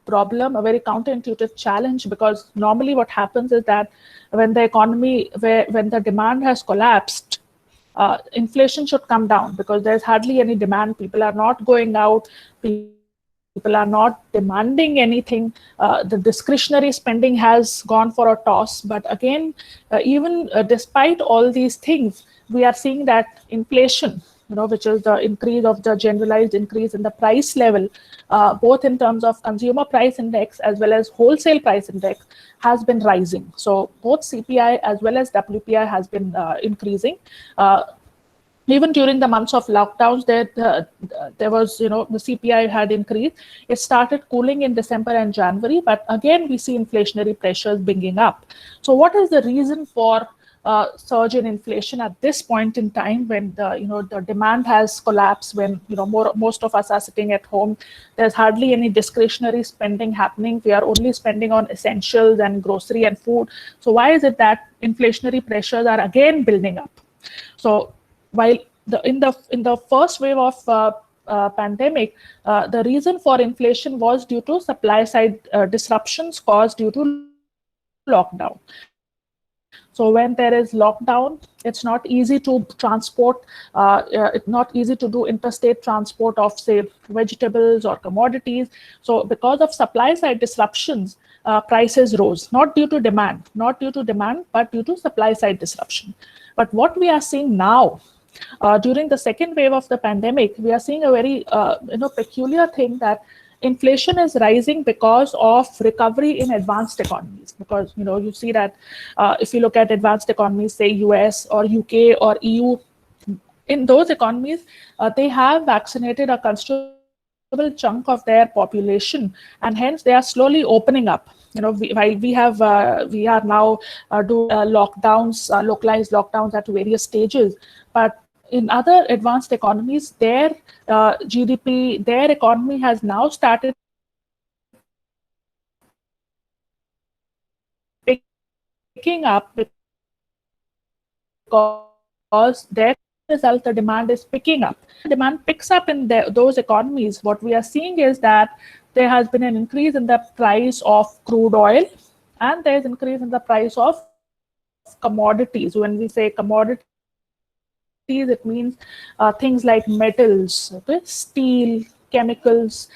problem, a very counterintuitive challenge, because normally what happens is that when the economy, when the demand has collapsed, inflation should come down because there's hardly any demand. People are not going out. People are not demanding anything. The discretionary spending has gone for a toss. But again, even despite all these things, we are seeing that inflation, which is the increase of the generalized increase in the price level, both in terms of consumer price index as well as wholesale price index, has been rising. So both CPI as well as WPI has been increasing. Even during the months of lockdowns, there was, the CPI had increased. It started cooling in December and January, but again, we see inflationary pressures bringing up. So what is the reason for surge in inflation at this point in time when the demand has collapsed, when most of us are sitting at home? There's hardly any discretionary spending happening. We are only spending on essentials and grocery and food. So why is it that inflationary pressures are again building up? So while in the first wave of pandemic, the reason for inflation was due to supply side disruptions caused due to lockdown. So when there is lockdown, it's not easy to transport, it's not easy to do interstate transport of, say, vegetables or commodities. So because of supply side disruptions, prices rose, not due to demand, but due to supply side disruption. But what we are seeing now, during the second wave of the pandemic, we are seeing a very peculiar thing, that inflation is rising because of recovery in advanced economies. Because you see that if you look at advanced economies, say US or UK or EU, in those economies, they have vaccinated a considerable chunk of their population, and hence they are slowly opening up. While we are now doing lockdowns, localized lockdowns at various stages, but in other advanced economies, their GDP, their economy has now started picking up because their result, the demand is picking up. Demand picks up in those economies. What we are seeing is that there has been an increase in the price of crude oil, and there is increase in the price of commodities. When we say commodities, it means things like metals, steel, chemicals.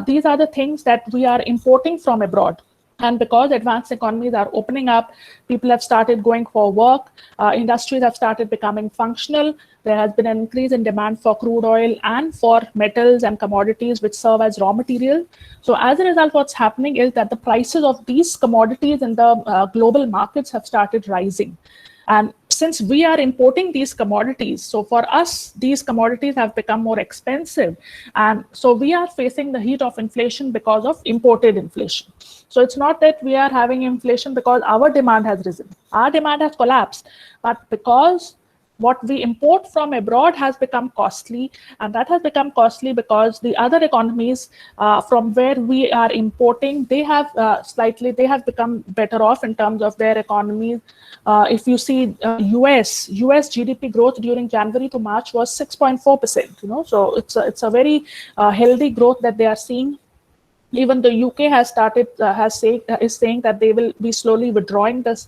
These are the things that we are importing from abroad. And because advanced economies are opening up, people have started going for work, industries have started becoming functional. There has been an increase in demand for crude oil and for metals and commodities which serve as raw material. So as a result, what's happening is that the prices of these commodities in the global markets have started rising. And since we are importing these commodities, so for us, these commodities have become more expensive. And so we are facing the heat of inflation because of imported inflation. So it's not that we are having inflation because our demand has risen. Our demand has collapsed, but because what we import from abroad has become costly, and that has become costly because the other economies from where we are importing, they have become better off in terms of their economies. If you see US GDP growth during January to March was 6.4%. So it's a very healthy growth that they are seeing. Even the UK has started is saying that they will be slowly withdrawing this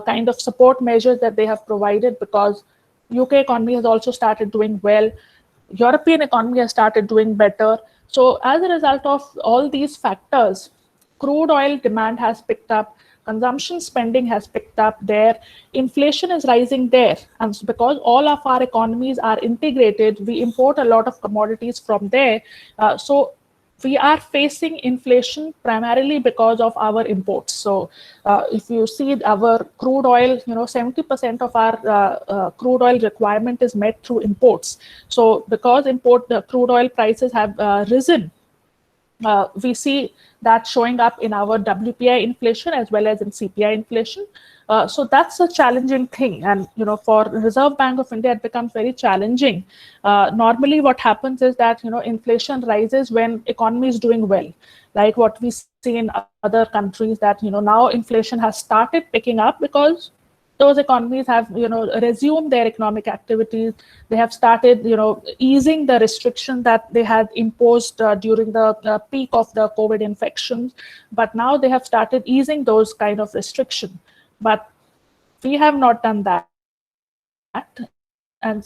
kind of support measures that they have provided, because UK economy has also started doing well. European economy has started doing better. So as a result of all these factors, crude oil demand has picked up, consumption spending has picked up there, inflation is rising there. And because all of our economies are integrated, we import a lot of commodities from there. So we are facing inflation primarily because of our imports. So if you see our crude oil, 70% of our crude oil requirement is met through imports. So because the crude oil prices have risen, we see that showing up in our WPI inflation as well as in CPI inflation. So that's a challenging thing. And, for Reserve Bank of India, it becomes very challenging. Normally what happens is that, inflation rises when economy is doing well, like what we see in other countries, that, now inflation has started picking up because those economies have, resumed their economic activities. They have started, easing the restriction that they had imposed during the peak of the COVID infections. But now they have started easing those kind of restrictions. But we have not done that, and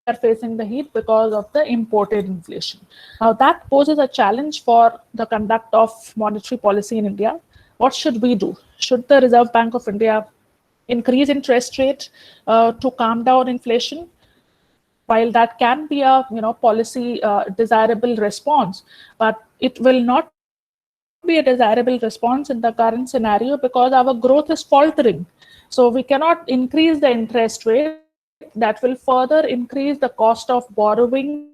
are facing the heat because of the imported inflation. Now that poses a challenge for the conduct of monetary policy in India. What should we do? Should the Reserve Bank of India increase interest rate to calm down inflation? while that can be a policy desirable response, but it will not be a desirable response in the current scenario because our growth is faltering. So we cannot increase the interest rate. That will further increase the cost of borrowing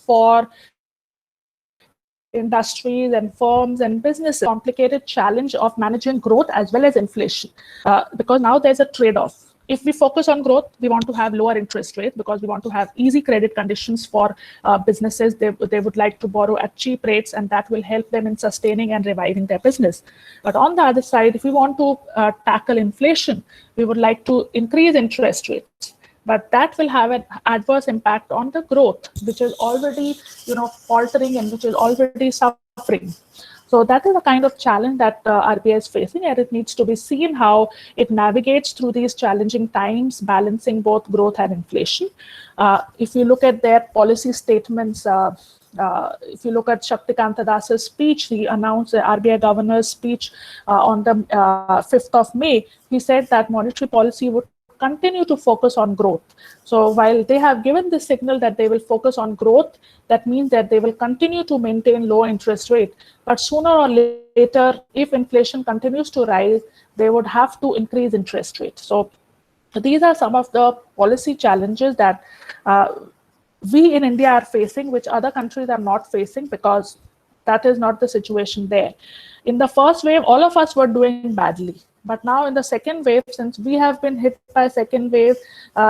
for industries and firms and businesses. Complicated challenge of managing growth as well as inflation, because now there's a trade-off. If we focus on growth, we want to have lower interest rates because we want to have easy credit conditions for businesses. They would like to borrow at cheap rates, and that will help them in sustaining and reviving their business. But on the other side, if we want to tackle inflation, we would like to increase interest rates. But that will have an adverse impact on the growth, which is already, faltering and which is already suffering. So that is the kind of challenge that RBI is facing, and it needs to be seen how it navigates through these challenging times, balancing both growth and inflation. If you look at their policy statements, if you look at Shaktikanta Das's speech, he announced the RBI governor's speech on the 5th of May. He said that monetary policy would continue to focus on growth. So while they have given the signal that they will focus on growth, that means that they will continue to maintain low interest rate. But sooner or later, if inflation continues to rise, they would have to increase interest rate. So these are some of the policy challenges that we in India are facing, which other countries are not facing, because that is not the situation there. In the first wave, all of us were doing badly. But now in the second wave, since we have been hit by second wave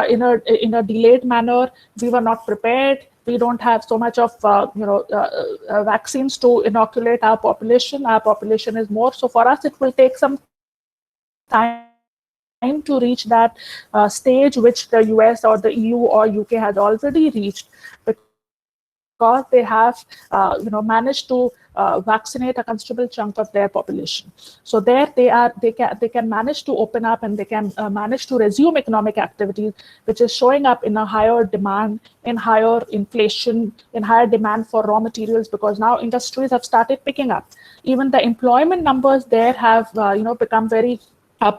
in a delayed manner, we were not prepared. We don't have so much of vaccines to inoculate our population. Our population is more. So for us, it will take some time to reach that stage which the US or the EU or UK has already reached, because they have managed to vaccinate a considerable chunk of their population. So there they can manage to open up, and they can manage to resume economic activities, which is showing up in a higher demand, in higher inflation, in higher demand for raw materials, because now industries have started picking up. Even the employment numbers there have become very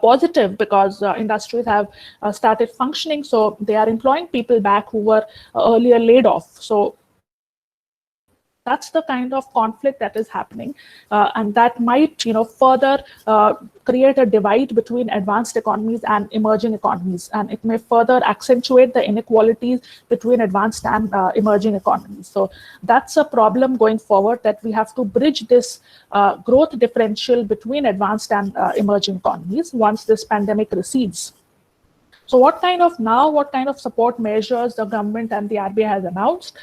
positive, because industries have started functioning. So they are employing people back who were earlier laid off. So that's the kind of conflict that is happening, and that might further create a divide between advanced economies and emerging economies, and it may further accentuate the inequalities between advanced and emerging economies. So that's a problem going forward, that we have to bridge this growth differential between advanced and emerging economies once this pandemic recedes. So what kind of support measures the government and the RBI has announced?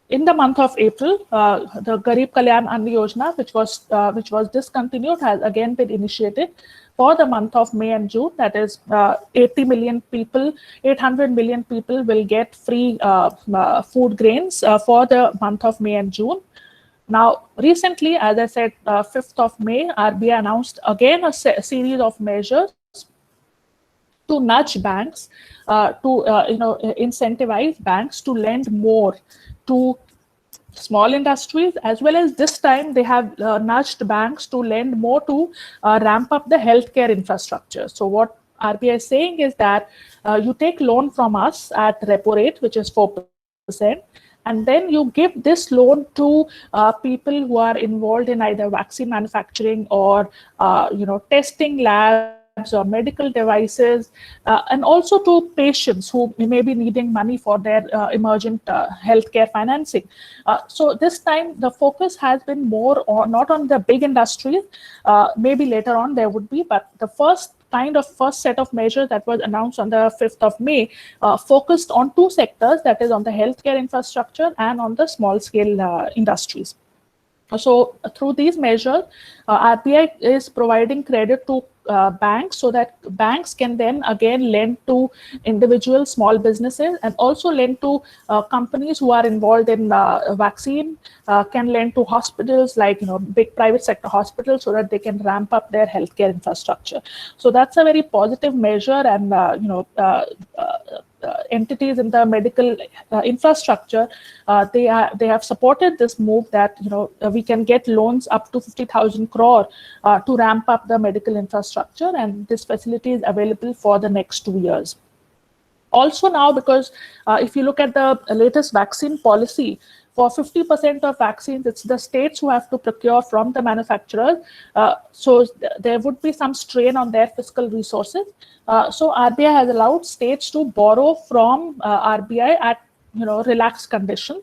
In the month of April, the Garib Kalyan Ann Yojana, which was discontinued, has again been initiated for the month of May and June. That is, 800 million people will get free food grains for the month of May and June. Now, recently, as I said, 5th of May, RBI announced again a series of measures to nudge banks, incentivize banks to lend more to small industries, as well as this time they have nudged banks to lend more to ramp up the healthcare infrastructure. So what RBI is saying is that you take loan from us at repo rate, which is 4%, and then you give this loan to people who are involved in either vaccine manufacturing or testing labs or medical devices, and also to patients who may be needing money for their emergent healthcare financing. So this time the focus has been more on, not on the big industries, maybe later on there would be, but the first set of measures that was announced on the 5th of May focused on two sectors, that is on the healthcare infrastructure and on the small scale industries. So through these measures, RBI is providing credit to banks, so that banks can then again lend to individual small businesses, and also lend to companies who are involved in vaccine, can lend to hospitals like big private sector hospitals, so that they can ramp up their healthcare infrastructure. So that's a very positive measure, and entities in the medical infrastructure, they have supported this move, that we can get loans up to 50,000 crore to ramp up the medical infrastructure, and this facility is available for the next 2 years. Also now, because if you look at the latest vaccine policy, for 50% of vaccines, it's the states who have to procure from the manufacturers. There would be some strain on their fiscal resources. So RBI has allowed states to borrow from RBI at relaxed condition.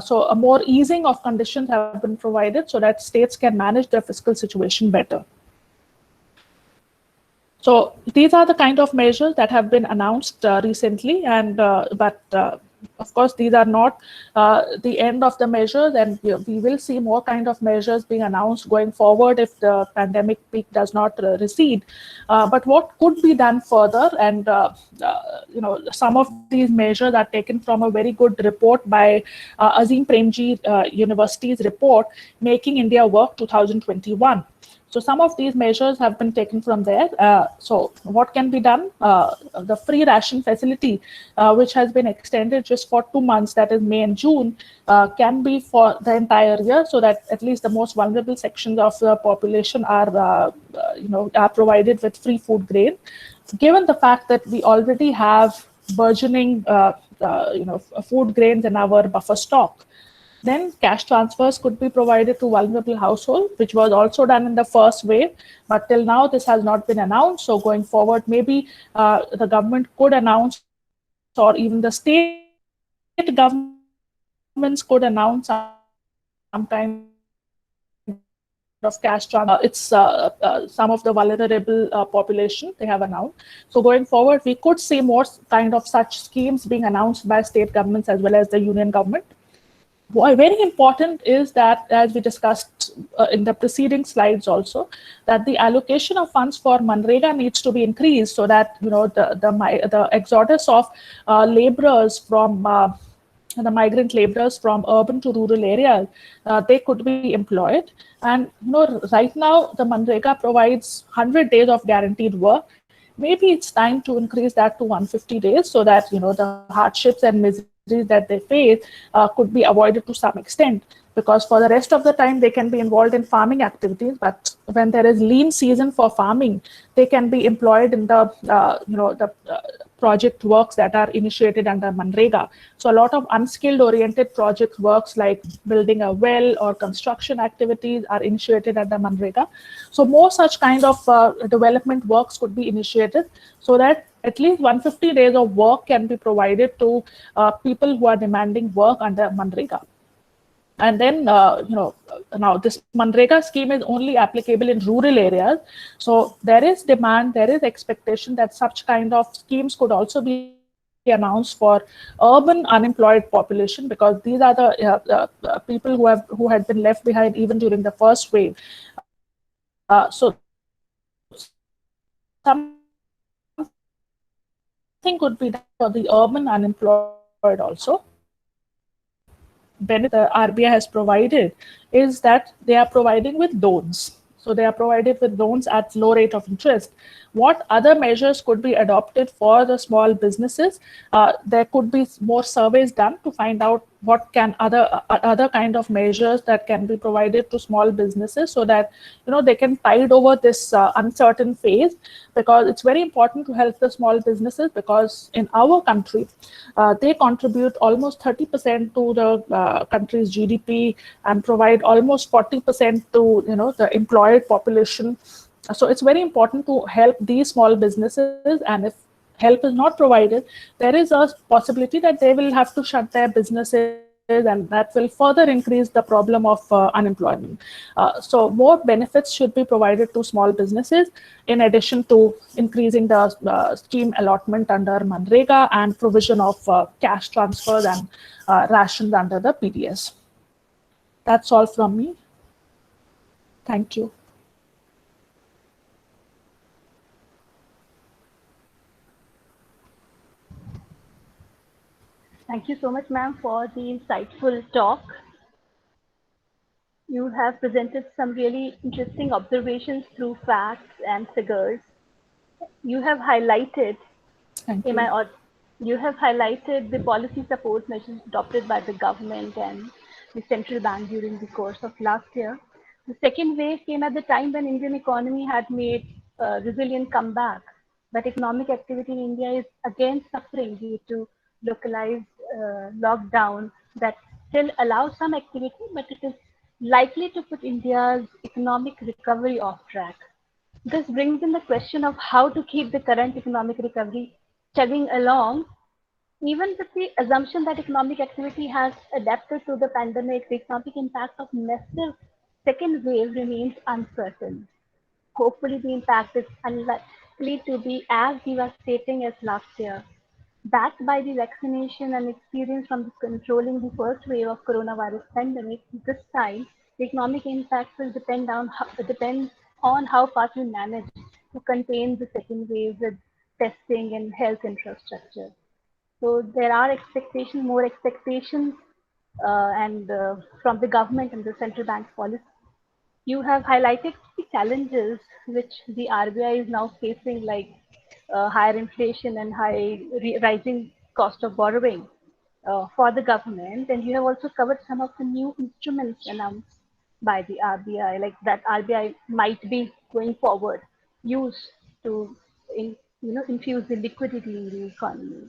So a more easing of conditions have been provided so that states can manage their fiscal situation better. So these are the kind of measures that have been announced recently, and of course these are not the end of the measures, and we will see more kind of measures being announced going forward if the pandemic peak does not recede. But what could be done further, and some of these measures are taken from a very good report by Azim Premji University's report, Making India Work 2021. So some of these measures have been taken from there. So what can be done? The free ration facility, which has been extended just for 2 months, that is May and June, can be for the entire year, so that at least the most vulnerable sections of the population are provided with free food grain. Given the fact that we already have burgeoning, food grains in our buffer stock, then cash transfers could be provided to vulnerable households, which was also done in the first wave. But till now, this has not been announced. So going forward, maybe the government could announce, or even the state governments could announce some kind of cash transfer. It's some of the vulnerable population they have announced. So going forward, we could see more kind of such schemes being announced by state governments as well as the union government. What very important is that, as we discussed in the preceding slides also, that the allocation of funds for Manrega needs to be increased, so that the exodus of laborers from the migrant laborers from urban to rural areas, they could be employed. And right now the Manrega provides 100 days of guaranteed work. Maybe it's time to increase that to 150 days, so that the hardships and miseries that they face could be avoided to some extent, because for the rest of the time they can be involved in farming activities, but when there is lean season for farming, they can be employed in the project works that are initiated under Manrega. So a lot of unskilled oriented project works like building a well or construction activities are initiated under Manrega. So more such kind of development works could be initiated, so that at least 150 days of work can be provided to people who are demanding work under Manrega. And then, now this Manrega scheme is only applicable in rural areas. So there is demand, there is expectation that such kind of schemes could also be announced for urban unemployed population, because these are the people who had been left behind even during the first wave. So something could be done for the urban unemployed also. Benefit the RBI has provided is that they are providing with loans. So they are provided with loans at low rate of interest. What other measures could be adopted for the small businesses? There could be more surveys done to find out what can other kind of measures that can be provided to small businesses, so that they can tide over this uncertain phase, because it's very important to help the small businesses, because in our country they contribute almost 30% to the country's GDP and provide almost 40% to the employed population. So it's very important to help these small businesses, and if help is not provided, there is a possibility that they will have to shut their businesses, and that will further increase the problem of unemployment. So more benefits should be provided to small businesses, in addition to increasing the scheme allotment under Manrega and provision of cash transfers and rations under the PDS. That's all from me. Thank you.
Thank you so much, ma'am, for the insightful talk. You have presented some really interesting observations through facts and figures. You have highlighted,
Thank you.
You have highlighted the policy support measures adopted by the government and the central bank during the course of last year. The second wave came at the time when Indian economy had made a resilient comeback. but economic activity in India is again suffering due to localized lockdown that still allows some activity, but it is likely to put India's economic recovery off track. This brings in the question of how to keep the current economic recovery chugging along, even with the assumption that economic activity has adapted to the pandemic. The economic impact of massive second wave remains uncertain. Hopefully, the impact is unlikely to be as devastating as last year. Backed by the vaccination and experience from controlling the first wave of coronavirus pandemic, this time the economic impact will depend on how fast we manage to contain the second wave with testing and health infrastructure. So there are more expectations, and from the government and the central bank's policy. You have highlighted the challenges which the RBI is now facing, like higher inflation and rising cost of borrowing for the government, and you have also covered some of the new instruments announced by the RBI, like that RBI might be going forward use to infuse the liquidity in the economy.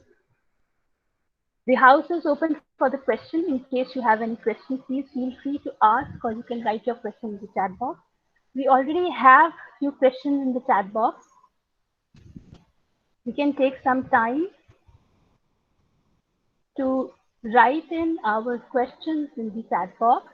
The house is open for the question. In case you have any questions, please feel free to ask, or you can write your question in the chat box. We already have few questions in the chat box. We can take some time to write in our questions in the chat box.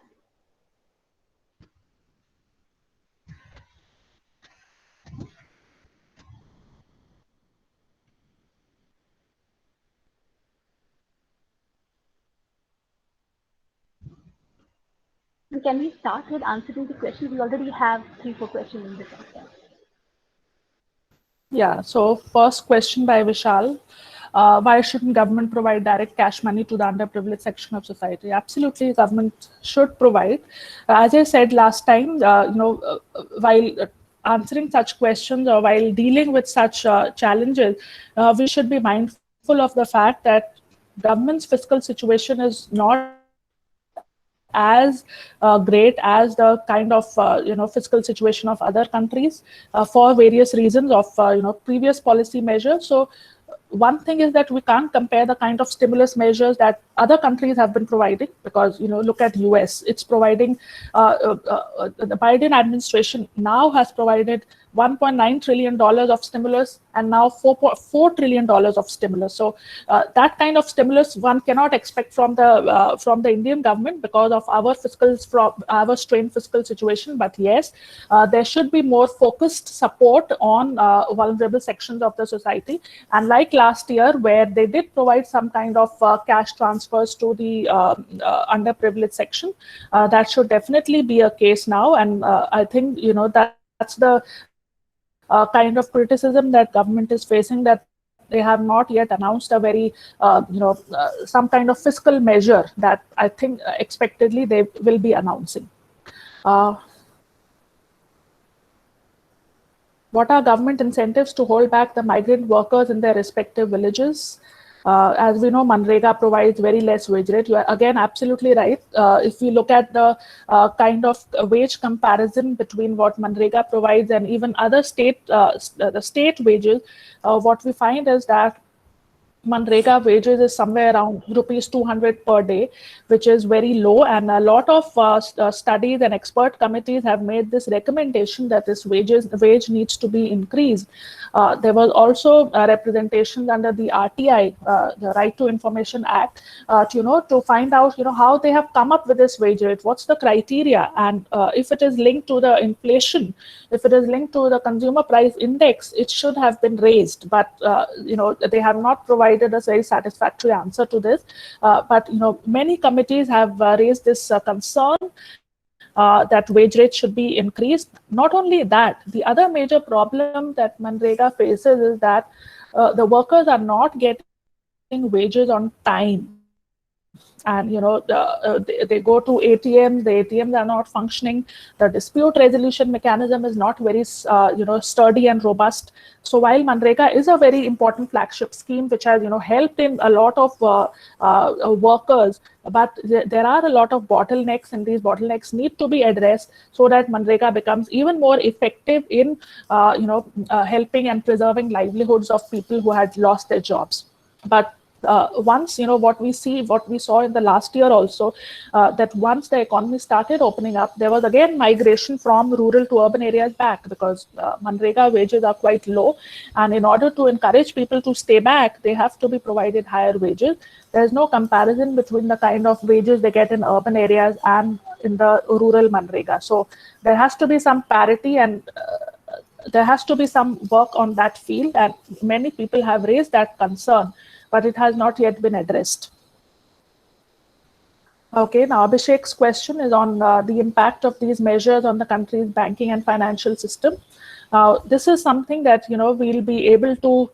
And can we start with answering the questions? We already have 3-4 questions in the chat box.
Yeah, so first question by Vishal. Why shouldn't government provide direct cash money to the underprivileged section of society? Absolutely, government should provide. As I said last time, while answering such questions or while dealing with such challenges, we should be mindful of the fact that government's fiscal situation is not as great as the kind of fiscal situation of other countries for various reasons of previous policy measures. So one thing is that we can't compare the kind of stimulus measures that other countries have been providing, because look at US. It's providing the Biden administration now has provided $1.9 trillion of stimulus and now $4 trillion of stimulus. So that kind of stimulus one cannot expect from the Indian government because of our strained fiscal situation. But yes, there should be more focused support on vulnerable sections of the society. And like last year, where they did provide some kind of cash transfers to the underprivileged section, that should definitely be a case now. And I think that's the kind of criticism that government is facing, that they have not yet announced a very, some kind of fiscal measure that I think expectedly they will be announcing. What are government incentives to hold back the migrant workers in their respective villages? As we know, Manrega provides very less wage rate. You are again absolutely right. If we look at the kind of wage comparison between what Manrega provides and even other the state wages, what we find is that Manrega wages is somewhere around rupees 200 per day, which is very low. And a lot of studies and expert committees have made this recommendation that this wage needs to be increased. There was also representations under the RTI, the Right to Information Act, to find out, how they have come up with this wage rate, what's the criteria, and if it is linked to the inflation, if it is linked to the consumer price index, it should have been raised. But they have not provided a very satisfactory answer to this. But many committees have raised this concern that wage rate should be increased. Not only that, the other major problem that Manrega faces is that the workers are not getting wages on time. and they go to ATMs. The ATMs are not functioning. The dispute resolution mechanism is not very sturdy and robust. So while Manrega is a very important flagship scheme which has helped in a lot of workers, but there are a lot of bottlenecks, and these bottlenecks need to be addressed so that Manrega becomes even more effective in helping and preserving livelihoods of people who had lost their jobs. But once what we saw in the last year also, that once the economy started opening up, there was again migration from rural to urban areas back, because Manrega wages are quite low, and in order to encourage people to stay back, they have to be provided higher wages. There's no comparison between the kind of wages they get in urban areas and in the rural Manrega. So there has to be some parity, and there has to be some work on that field, and many people have raised that concern, but it has not yet been addressed. Okay, now Abhishek's question is on the impact of these measures on the country's banking and financial system. Now, this is something that we'll be able to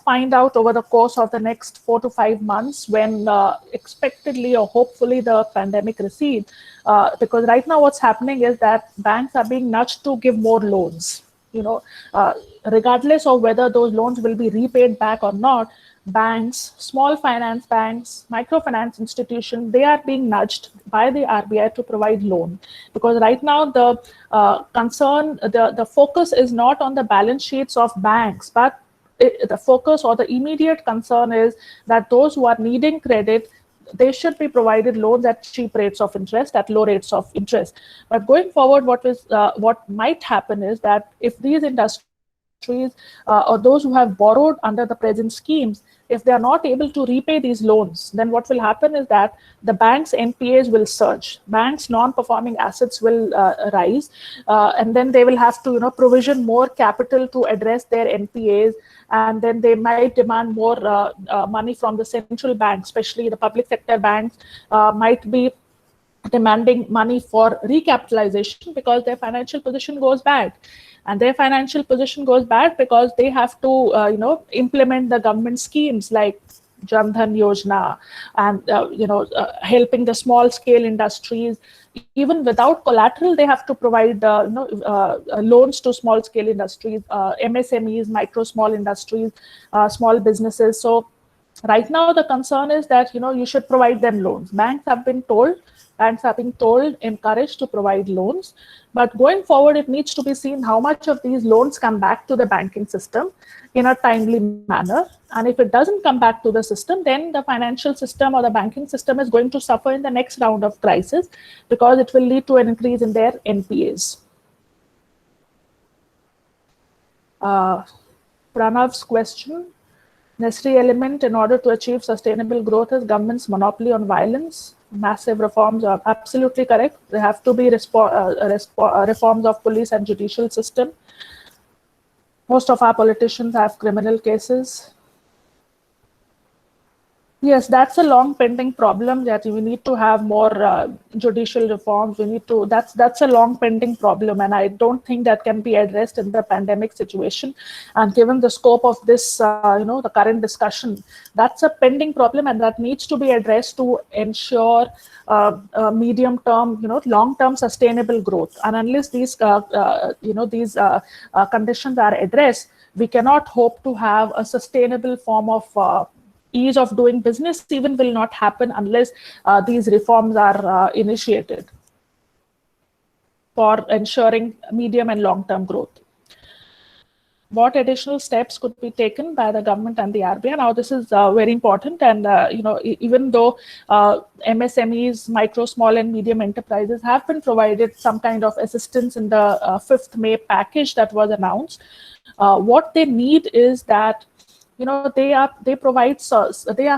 find out over the course of the next 4 to 5 months, when expectedly or hopefully the pandemic recedes. Because right now what's happening is that banks are being nudged to give more loans. Regardless of whether those loans will be repaid back or not, banks, small finance banks, microfinance institutions, they are being nudged by the RBI to provide loan. Because right now the the focus is not on the balance sheets of banks, but the focus or the immediate concern is that those who are needing credit, they should be provided loans at cheap rates of interest, at low rates of interest. But going forward, what might happen is that if these industries or those who have borrowed under the present schemes, if they are not able to repay these loans, then what will happen is that the bank's NPAs will surge. Banks' non-performing assets will rise, and then they will have to provision more capital to address their NPAs, and then they might demand more money from the central bank, especially the public sector banks might be demanding money for recapitalization because their financial position goes bad. And their financial position goes bad because they have to, implement the government schemes like Jan Dhan Yojana and, helping the small scale industries. Even without collateral, they have to provide, loans to small scale industries, MSMEs, micro small industries, small businesses. So right now, the concern is that, you should provide them loans. Banks are being told, encouraged to provide loans. But going forward, it needs to be seen how much of these loans come back to the banking system in a timely manner. And if it doesn't come back to the system, then the financial system or the banking system is going to suffer in the next round of crisis, because it will lead to an increase in their NPAs. Pranav's question: necessary element in order to achieve sustainable growth is government's monopoly on violence. Massive reforms are absolutely correct. There have to be reforms of police and judicial system. Most of our politicians have criminal cases. Yes, that's a long pending problem that we need to have more judicial reforms. That's a long pending problem, and I don't think that can be addressed in the pandemic situation. And given the scope of this, the current discussion, that's a pending problem, and that needs to be addressed to ensure medium term, long term sustainable growth. And unless these, conditions are addressed, we cannot hope to have a sustainable form of ease of doing business. Even will not happen unless these reforms are initiated for ensuring medium and long-term growth. What additional steps could be taken by the government and the RBI? Now, this is very important, and even though MSMEs, micro, small, and medium enterprises have been provided some kind of assistance in the 5th May package that was announced, what they need is that they are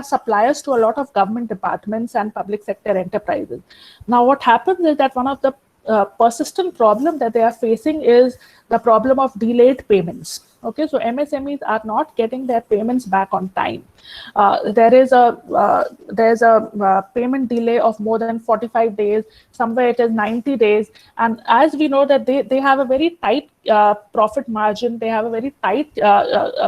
suppliers to a lot of government departments and public sector enterprises. Now, what happens is that one of the persistent problem that they are facing is the problem of delayed payments. Okay, so MSMEs are not getting their payments back on time. There's a payment delay of more than 45 days. Somewhere it is 90 days. And as we know that they have a very tight profit margin, they have a very tight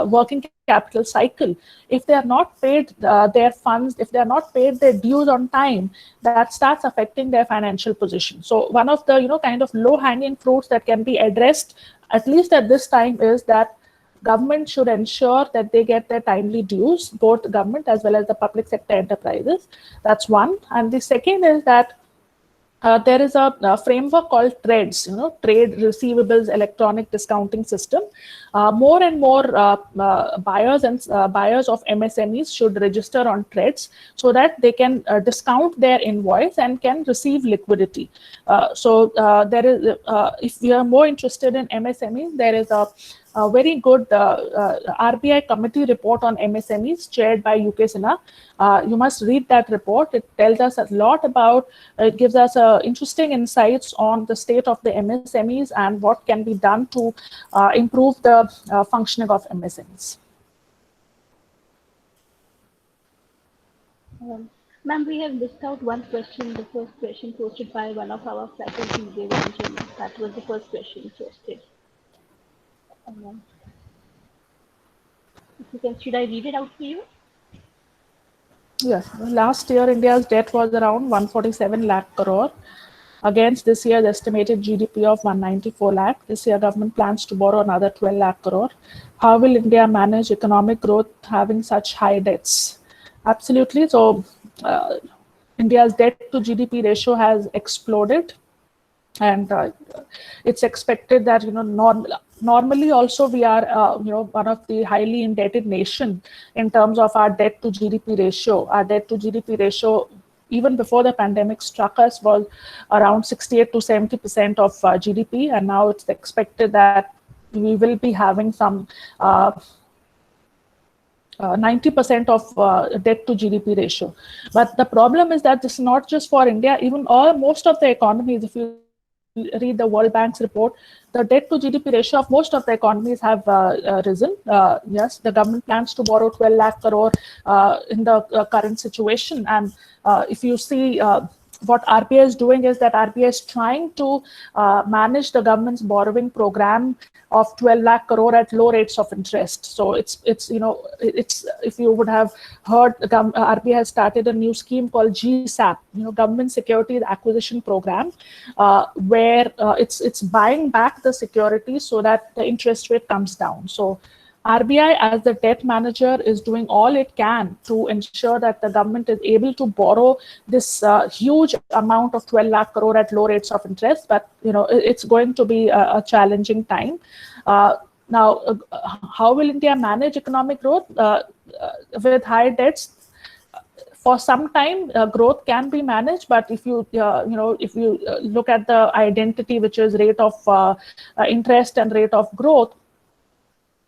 working capital cycle. If they are not paid their funds, if they are not paid their dues on time, that starts affecting their financial position. So one of the kind of low-hanging fruits that can be addressed, at least at this time, is that government should ensure that they get their timely dues, both government as well as the public sector enterprises. That's one. And the second is that there is a framework called TREDS, Trade Receivables Electronic Discounting System. More and more buyers of MSMEs should register on TREDS so that they can discount their invoice and can receive liquidity. So there is, if you are more interested in MSMEs, there is a very good RBI committee report on MSMEs chaired by UK Sinha. You must read that report. It tells us a lot about, it gives us interesting insights on the state of the MSMEs and what can be done to improve the functioning of MSMEs.
Ma'am, we have missed out one question, the first question posted by one of our faculty, Devanjan. That was the first question posted. If you can, should I read it out for you?
Yes, last year India's debt was around 147 lakh crore against this year's estimated GDP of 194 lakh. This year government plans to borrow another 12 lakh crore. How will India manage economic growth having such high debts? Absolutely. So India's debt to GDP ratio has exploded, and it's expected that normally also we are one of the highly indebted nation in terms of our debt to GDP ratio. Our debt to GDP ratio, even before the pandemic struck us, was around 68 to 70% of GDP, and now it's expected that we will be having some 90% of debt to GDP ratio. But the problem is that this is not just for India. Even most of the economies, if you read the World Bank's report, the debt to GDP ratio of most of the economies have risen. Yes, the government plans to borrow 12 lakh crore in the current situation. And if you see what RBI is doing, is that RBI is trying to manage the government's borrowing program of 12 lakh crore at low rates of interest. So it's if you would have heard, RBI has started a new scheme called GSAP, Government Securities Acquisition Program, where it's buying back the securities so that the interest rate comes down. So RBI, as the debt manager, is doing all it can to ensure that the government is able to borrow this huge amount of 12 lakh crore at low rates of interest. But it's going to be a challenging time. Now, how will India manage economic growth with high debts? For some time, growth can be managed, but if you look at the identity, which is rate of interest and rate of growth,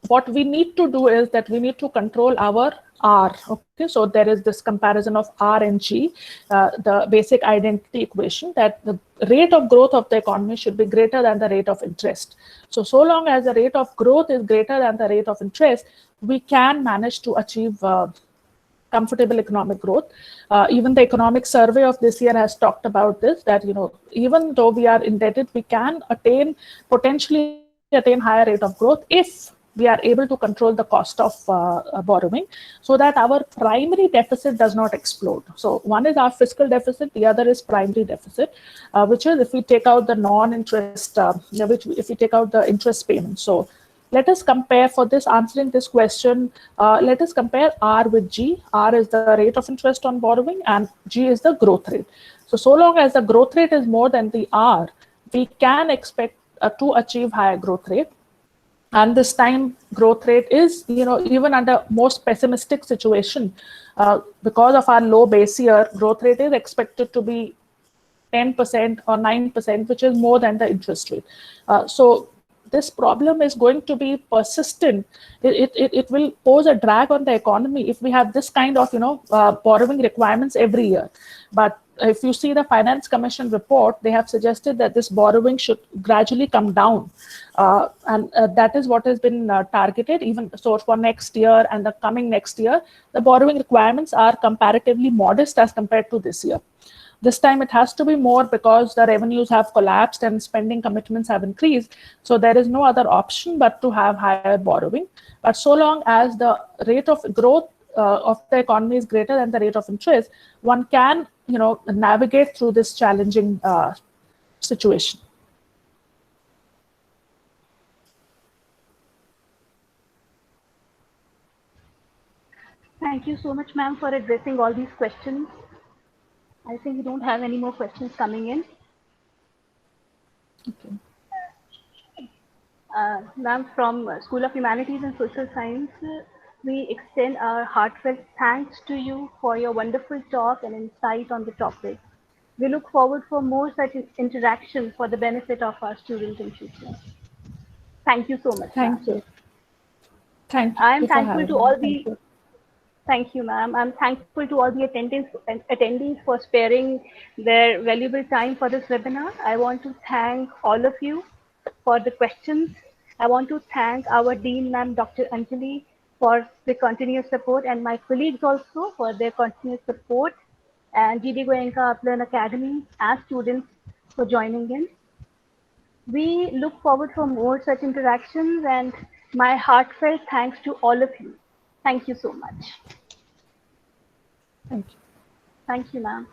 what we need to do is that we need to control our R. Okay, so there is this comparison of R and G, the basic identity equation, that the rate of growth of the economy should be greater than the rate of interest. So long as the rate of growth is greater than the rate of interest, we can manage to achieve comfortable economic growth. Even the economic survey of this year has talked about this, that even though we are indebted, we can potentially attain higher rate of growth if we are able to control the cost of borrowing, so that our primary deficit does not explode. So one is our fiscal deficit, the other is primary deficit, which is if we take out the non-interest, if we take out the interest payment. So let us compare, for this answering this question, let us compare R with G. R is the rate of interest on borrowing and G is the growth rate. So long as the growth rate is more than the R, we can expect to achieve higher growth rate. And this time growth rate is, even under most pessimistic situation, because of our low base year, growth rate is expected to be 10% or 9%, which is more than the interest rate. So this problem is going to be persistent. It will pose a drag on the economy if we have this kind of, borrowing requirements every year. But if you see the Finance Commission report, they have suggested that this borrowing should gradually come down. And that is what has been targeted. Even so, for next year and the coming next year, the borrowing requirements are comparatively modest as compared to this year. This time it has to be more because the revenues have collapsed and spending commitments have increased. So there is no other option but to have higher borrowing. But so long as the rate of growth of the economy is greater than the rate of interest, one can, navigate through this challenging situation.
Thank you so much, ma'am, for addressing all these questions. I think we don't have any more questions coming in.
Okay.
Ma'am, from School of Humanities and Social Science, we extend our heartfelt thanks to you for your wonderful talk and insight on the topic. We look forward for more such interaction for the benefit of our students in future. Thank you so much, ma'am.
Thank you. Thank
I am
you for
thankful to
having me.
all
Thank
the
you.
Thank you, ma'am. I'm thankful to all the attendees for sparing their valuable time for this webinar. I want to thank all of you for the questions. I want to thank our Dean, ma'am, Dr. Anjali, for the continuous support, and my colleagues also for their continuous support, and GD Goenka Uplearn Academy and students for joining in. We look forward for more such interactions, and my heartfelt thanks to all of you. Thank you so much.
Thank you.
Thank you, ma'am.